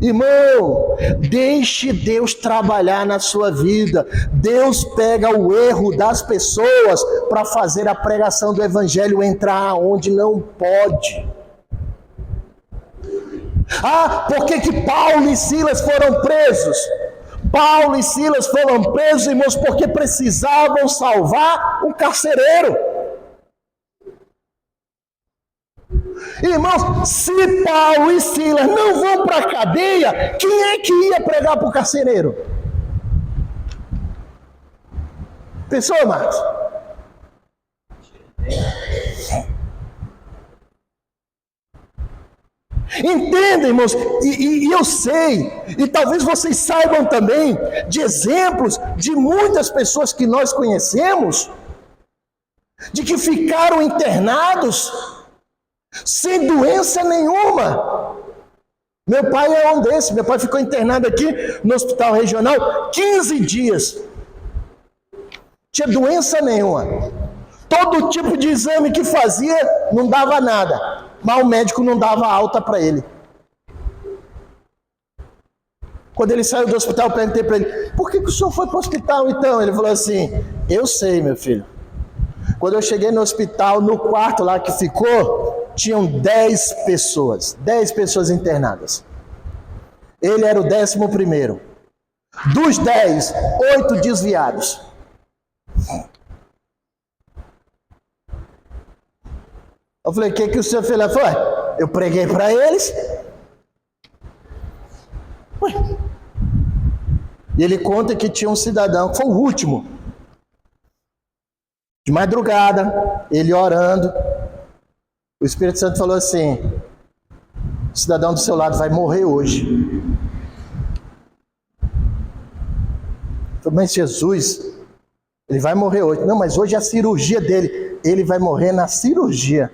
Irmão, deixe Deus trabalhar na sua vida. Deus pega o erro das pessoas para fazer a pregação do evangelho entrar onde não pode. Ah, por que Paulo e Silas foram presos? Paulo e Silas foram presos, irmãos, porque precisavam salvar um carcereiro. Irmãos, se Paulo e Silas não vão para a cadeia, quem é que ia pregar para o carcereiro? Pensou, Marcos? Entenda, irmãos, e eu sei, e talvez vocês saibam também, de exemplos de muitas pessoas que nós conhecemos, de que ficaram internados sem doença nenhuma. Meu pai é um desses. Meu pai ficou internado aqui no hospital regional 15 dias. Tinha doença nenhuma. Todo tipo de exame que fazia não dava nada. Mas o médico não dava alta para ele. Quando ele saiu do hospital, eu perguntei para ele: por que o senhor foi para o hospital então? Ele falou assim: eu sei, meu filho. Quando eu cheguei no hospital, no quarto lá que ficou, tinham 10 pessoas internadas. Ele era o 11º. Dos 10, 8 desviados. Eu falei: o que o senhor fez? Ele falou: eu preguei para eles. Ué. E ele conta que tinha um cidadão, que foi o último. De madrugada, ele orando, o Espírito Santo falou assim: o cidadão do seu lado vai morrer hoje. Eu falei: mas Jesus, ele vai morrer hoje. Não, mas hoje é a cirurgia dele. Ele vai morrer na cirurgia.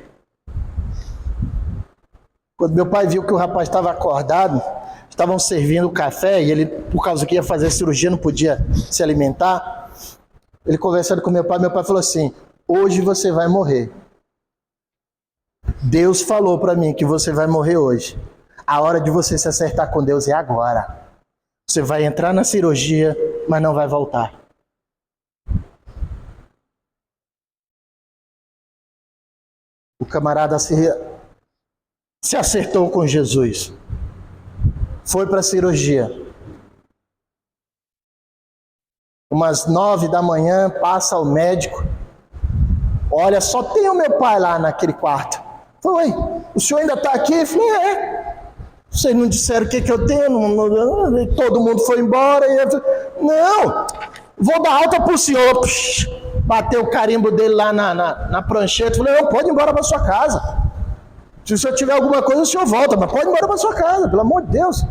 Quando meu pai viu que o rapaz estava acordado, estavam servindo café, e ele, por causa que ia fazer a cirurgia, não podia se alimentar. Ele conversando com meu pai falou assim: hoje você vai morrer. Deus falou para mim que você vai morrer hoje. A hora de você se acertar com Deus é agora. Você vai entrar na cirurgia, mas não vai voltar. O camarada se acertou com Jesus. Foi para a cirurgia. Umas 9 da manhã, passa o médico. Olha, só tem o meu pai lá naquele quarto. Falei: o senhor ainda está aqui? Eu falei: é. Vocês não disseram o que eu tenho? Todo mundo foi embora. E eu falei: não, vou dar alta para o senhor. Bateu o carimbo dele lá na prancheta. Falei: não, pode ir embora para sua casa. Se o senhor tiver alguma coisa, o senhor volta, mas pode ir embora para sua casa, pelo amor de Deus.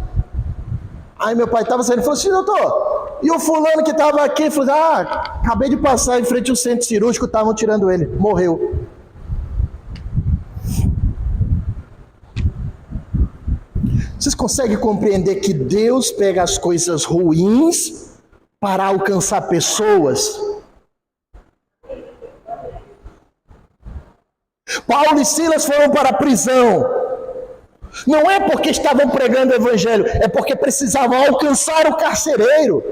Aí meu pai estava saindo e falou assim: doutor, e o fulano que estava aqui? Falou: acabei de passar em frente ao centro cirúrgico, estavam tirando ele, morreu. Vocês conseguem compreender que Deus pega as coisas ruins para alcançar pessoas? Paulo e Silas foram para a prisão. Não é porque estavam pregando o evangelho, é porque precisavam alcançar o carcereiro.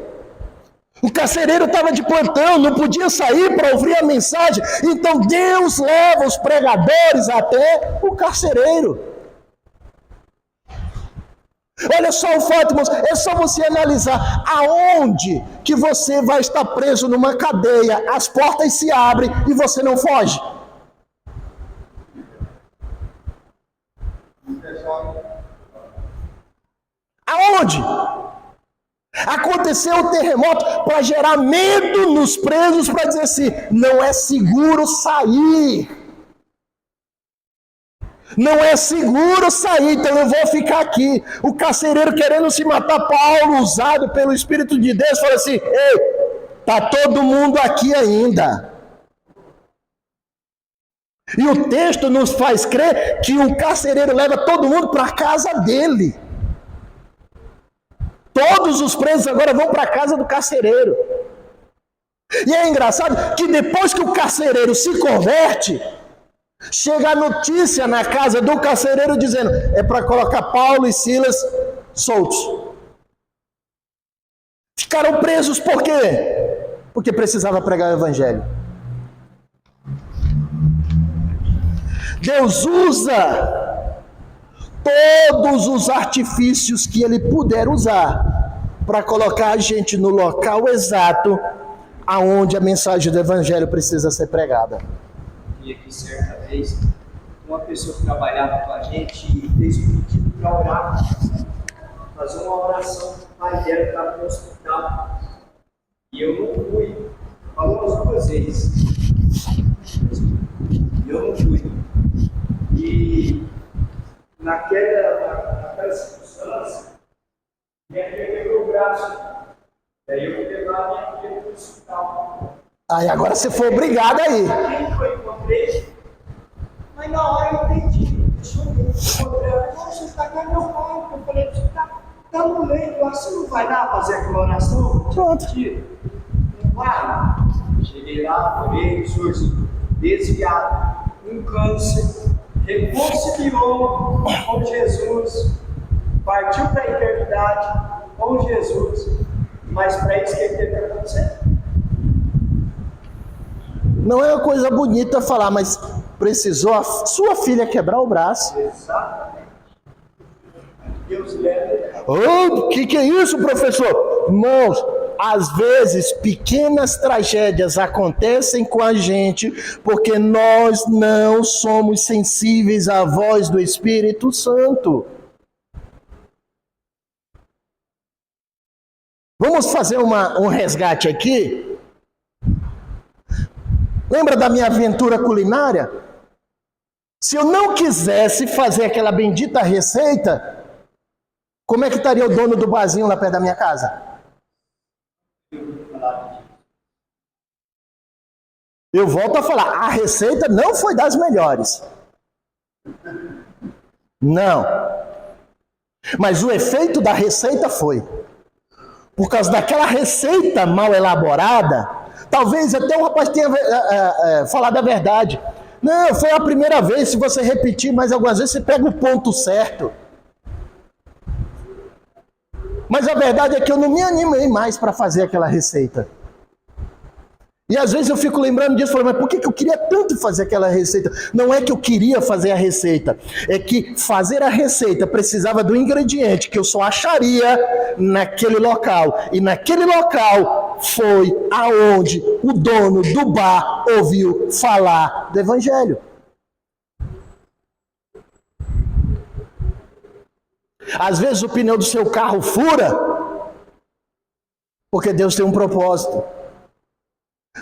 O carcereiro estava de plantão, não podia sair para ouvir a mensagem. Então Deus leva os pregadores até o carcereiro. Olha só o fato, irmãos, é só você analisar aonde que você vai estar preso numa cadeia, as portas se abrem e você não foge. Aonde? Aconteceu o terremoto para gerar medo nos presos, para dizer assim, não é seguro sair. Não é seguro sair, então eu vou ficar aqui. O carcereiro querendo se matar, Paulo, usado pelo Espírito de Deus, fala assim, ei, tá todo mundo aqui ainda. E o texto nos faz crer que o carcereiro leva todo mundo para a casa dele. Todos os presos agora vão para a casa do carcereiro. E é engraçado que depois que o carcereiro se converte, chega a notícia na casa do carcereiro dizendo, é para colocar Paulo e Silas soltos. Ficaram presos por quê? Porque precisava pregar o evangelho. Deus usa todos os artifícios que ele puder usar para colocar a gente no local exato aonde a mensagem do evangelho precisa ser pregada. E aqui certa vez, uma pessoa que trabalhava com a gente fez um pedido para orar, fazer uma oração para o pai dela que estava no hospital. E eu não fui. Falou umas 2 vezes. E eu não fui. E naquela circunstância, minha filha quebrou o braço. Daí eu fui levar a minha filha para o hospital. Aí agora você foi obrigado aí. Quem foi encontrei? Mas na hora eu entendi. Deixa eu ver. Encontrei. Você está com meu pai. Eu falei, você está no leito. Você não vai lá fazer aquela oração? Pronto. Não vai. Cheguei lá, orei, surgiu desviado, um câncer, reconciliou com Jesus, partiu para a eternidade com Jesus, mas para isso que ele teve que acontecer. Não é uma coisa bonita falar, mas precisou a sua filha quebrar o braço. Exatamente. Deus leva. Oh, que é isso, professor? Irmãos, às vezes pequenas tragédias acontecem com a gente porque nós não somos sensíveis à voz do Espírito Santo. Vamos fazer um resgate aqui? Lembra da minha aventura culinária? Se eu não quisesse fazer aquela bendita receita, como é que estaria o dono do barzinho lá perto da minha casa? Eu volto a falar, a receita não foi das melhores. Não. Mas o efeito da receita foi. Por causa daquela receita mal elaborada, talvez até o rapaz tenha falado a verdade. Não, foi a primeira vez, se você repetir mais algumas vezes, você pega o ponto certo. Mas a verdade é que eu não me animei mais para fazer aquela receita. E às vezes eu fico lembrando disso, falando, mas por que eu queria tanto fazer aquela receita? Não é que eu queria fazer a receita, é que fazer a receita precisava do ingrediente que eu só acharia naquele local. E naquele local foi aonde o dono do bar ouviu falar do evangelho. Às vezes o pneu do seu carro fura, porque Deus tem um propósito.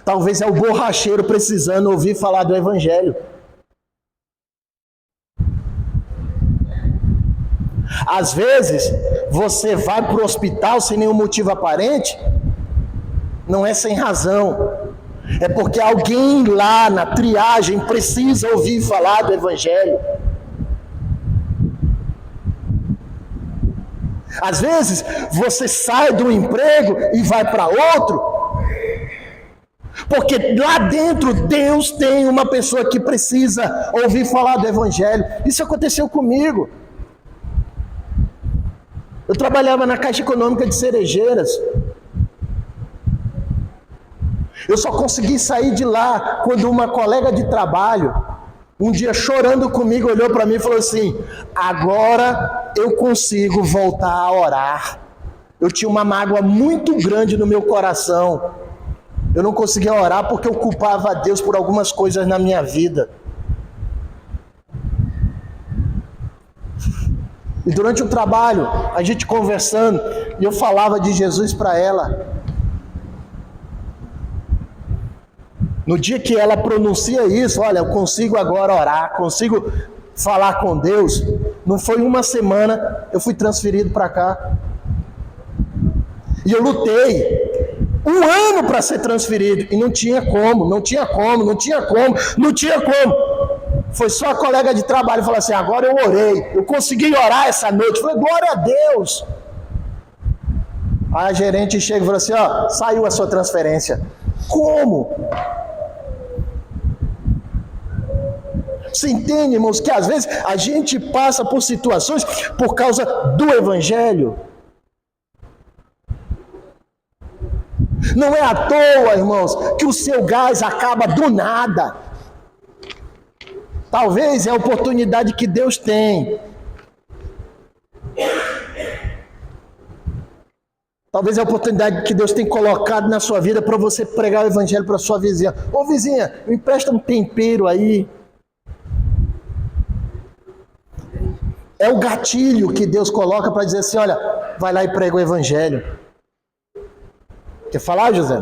Talvez é o borracheiro precisando ouvir falar do evangelho. Às vezes, você vai para o hospital sem nenhum motivo aparente, não é sem razão. É porque alguém lá na triagem precisa ouvir falar do evangelho. Às vezes, você sai de um emprego e vai para outro, porque lá dentro Deus tem uma pessoa que precisa ouvir falar do evangelho. Isso aconteceu comigo. Eu trabalhava na Caixa Econômica de Cerejeiras. Eu só consegui sair de lá quando uma colega de trabalho, um dia chorando comigo, olhou para mim e falou assim: agora eu consigo voltar a orar. Eu tinha uma mágoa muito grande no meu coração. Eu não conseguia orar porque eu culpava a Deus por algumas coisas na minha vida. E durante o trabalho, a gente conversando, e eu falava de Jesus para ela. No dia que ela pronuncia isso, olha, eu consigo agora orar, consigo falar com Deus, não foi uma semana, eu fui transferido para cá. E eu lutei 1 ano para ser transferido, e não tinha como. Foi só a colega de trabalho falar assim: agora eu orei, eu consegui orar essa noite. Eu falei: glória a Deus. Aí a gerente chega e fala assim: ó, saiu a sua transferência. Como? Você entende, irmãos, que às vezes a gente passa por situações por causa do Evangelho? Não é à toa, irmãos, que o seu gás acaba do nada. Talvez é a oportunidade que Deus tem. Talvez é a oportunidade que Deus tem colocado na sua vida para você pregar o Evangelho para sua vizinha. Ô vizinha, me empresta um tempero aí. É o gatilho que Deus coloca para dizer assim: olha, vai lá e prega o Evangelho. Quer falar, José?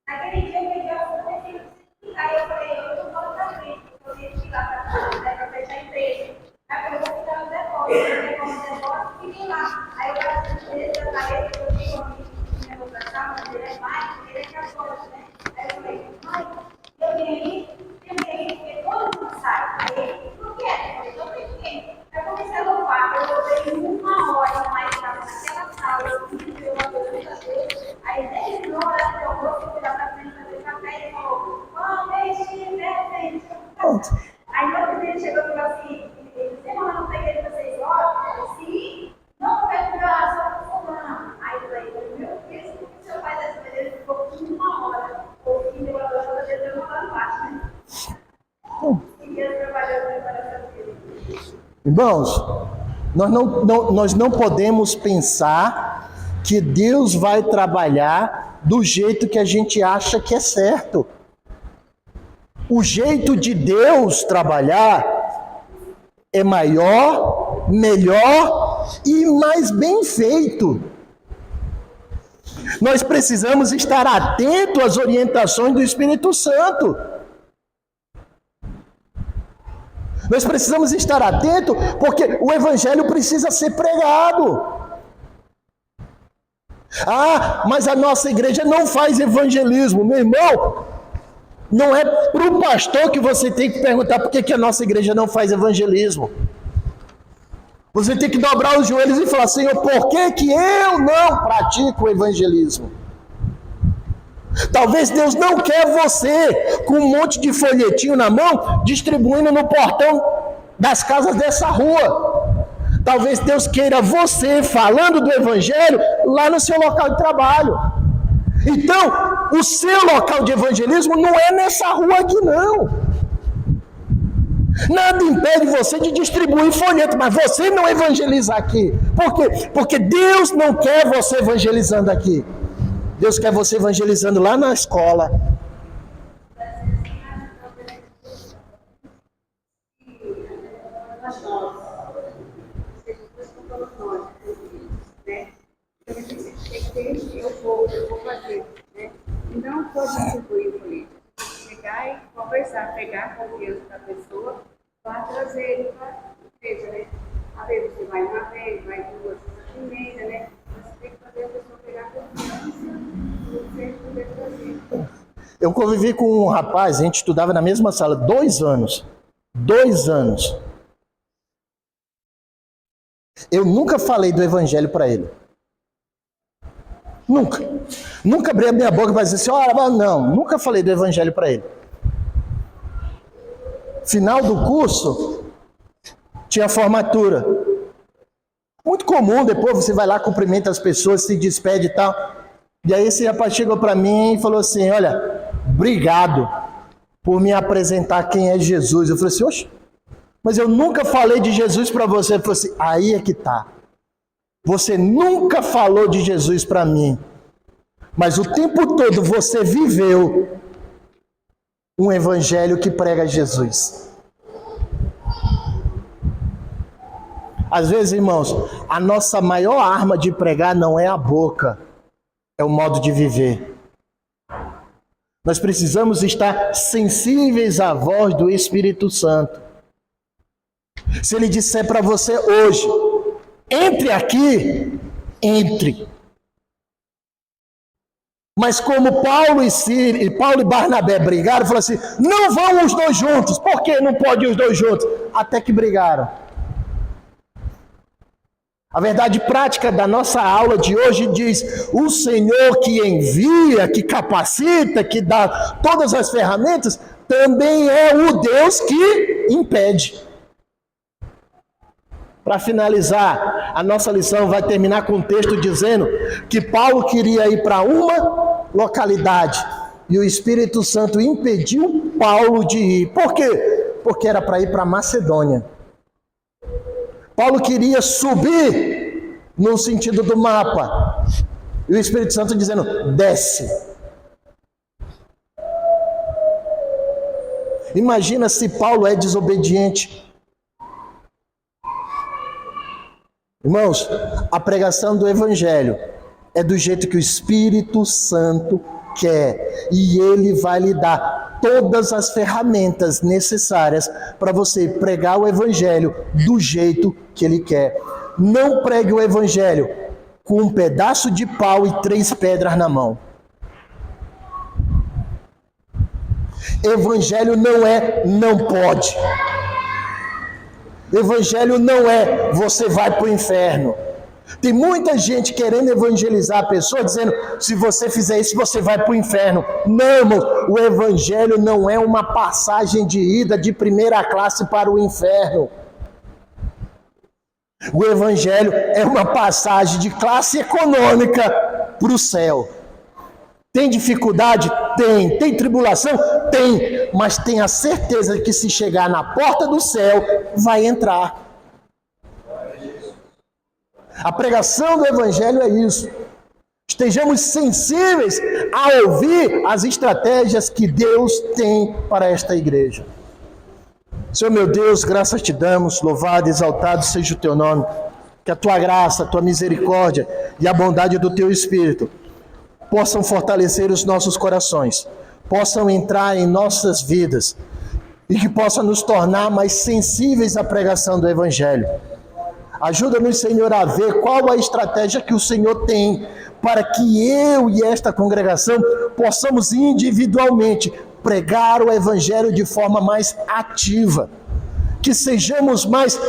Naquele dia eu peguei a comecei a aí eu falei: eu não vou pra frente, eu tenho que ir lá pra fechar a empresa. Aí eu vou ficar no depósito, fiquei lá. Aí eu falei assim: da cabeça, eu tenho um amigo que me levou pra cá, mas ele é mais, ele é católico, né? Aí eu falei: mãe, eu tenho porque todo mundo sabe. Aí, por quê? Eu falei: ninguém. Aí eu comecei a louvar, eu louvei 1 hora mais naquela sala, eu fiz uma coisa. Aí 10 horas eu vou segurar pra frente fazer café e falou: ó, deixe, frente. Aí no outro dia ele chegou e falou assim: você não foi aquele que vocês oram? Eu falei: sim, não foi aquele só por fulano. Aí eu falei: meu Deus, por que o senhor faz essa maneira? Ele ficou 1 hora, ouvindo eu adorando a Deus, eu não falo baixo, né? E Deus trabalhando no coração dele. Irmãos, nós não podemos pensar que Deus vai trabalhar do jeito que a gente acha que é certo. O jeito de Deus trabalhar é maior, melhor e mais bem feito. Nós precisamos estar atentos às orientações do Espírito Santo. Nós precisamos estar atentos porque o Evangelho precisa ser pregado. Ah, mas a nossa igreja não faz evangelismo. Meu irmão, não é para o pastor que você tem que perguntar por que a nossa igreja não faz evangelismo. Você tem que dobrar os joelhos e falar: Senhor, por que eu não pratico o evangelismo? Talvez Deus não quer você com um monte de folhetinho na mão, distribuindo no portão das casas dessa rua. Talvez Deus queira você falando do Evangelho lá no seu local de trabalho. Então, o seu local de evangelismo não é nessa rua aqui, não. Nada impede você de distribuir folheto, mas você não evangeliza aqui. Por quê? Porque Deus não quer você evangelizando aqui. Deus quer você evangelizando lá na escola. Eu vou fazer, né? E não pode distribuir o folheto. Chegar e conversar, pegar com Deus da pessoa, para trazer ele para a igreja, né? A vez você vai uma vez, vai 2, primeira, né? Você tem que fazer a pessoa pegar confiança e você poder trazer. Eu convivi com um rapaz, a gente estudava na mesma sala 2 anos. 2 anos. Eu nunca falei do evangelho para ele. Nunca abri a minha boca para dizer assim: olha, não, nunca falei do evangelho para ele. Final do curso, tinha formatura. Muito comum, depois você vai lá, cumprimenta as pessoas, se despede e tal. E aí esse rapaz chegou para mim e falou assim, olha, obrigado por me apresentar quem é Jesus. Eu falei assim, oxe, mas eu nunca falei de Jesus para você. Ele falou assim, aí é que tá. Você nunca falou de Jesus para mim, mas o tempo todo você viveu um evangelho que prega Jesus. Às vezes, irmãos, a nossa maior arma de pregar não é a boca, é o modo de viver. Nós precisamos estar sensíveis à voz do Espírito Santo. Se ele disser para você hoje, entre aqui, entre. Mas como Paulo e Barnabé brigaram, falaram assim, não vão os dois juntos. Por que não pode os dois juntos? Até que brigaram. A verdade prática da nossa aula de hoje diz, o Senhor que envia, que capacita, que dá todas as ferramentas, também é o Deus que impede. Para finalizar, a nossa lição vai terminar com um texto dizendo que Paulo queria ir para uma localidade e o Espírito Santo impediu Paulo de ir. Por quê? Porque era para ir para Macedônia. Paulo queria subir no sentido do mapa e o Espírito Santo dizendo, desce. Imagina se Paulo é desobediente. Irmãos, a pregação do Evangelho é do jeito que o Espírito Santo quer. E Ele vai lhe dar todas as ferramentas necessárias para você pregar o Evangelho do jeito que Ele quer. Não pregue o Evangelho com um pedaço de pau e 3 pedras na mão. Evangelho não é não pode. Evangelho não é você vai para o inferno. Tem muita gente querendo evangelizar a pessoa, dizendo, se você fizer isso, você vai para o inferno. Não, irmão, o Evangelho não é uma passagem de ida de primeira classe para o inferno. O Evangelho é uma passagem de classe econômica para o céu. Tem dificuldade? Tem. Tem tribulação? Tem. Mas tenha certeza que se chegar na porta do céu, vai entrar. A pregação do Evangelho é isso. Estejamos sensíveis a ouvir as estratégias que Deus tem para esta igreja. Senhor meu Deus, graças te damos, louvado e exaltado seja o teu nome. Que a tua graça, a tua misericórdia e a bondade do teu Espírito possam fortalecer os nossos corações, possam entrar em nossas vidas e que possam nos tornar mais sensíveis à pregação do Evangelho. Ajuda-nos, Senhor, a ver qual a estratégia que o Senhor tem para que eu e esta congregação possamos individualmente pregar o Evangelho de forma mais ativa, que sejamos mais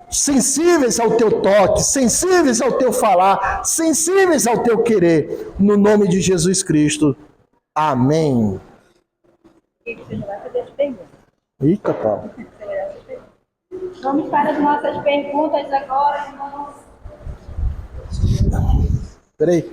sensíveis ao teu toque, sensíveis ao teu falar, sensíveis ao teu querer, no nome de Jesus Cristo. Amém. Eita, Paulo. Vamos para as nossas perguntas agora, irmãos. Peraí.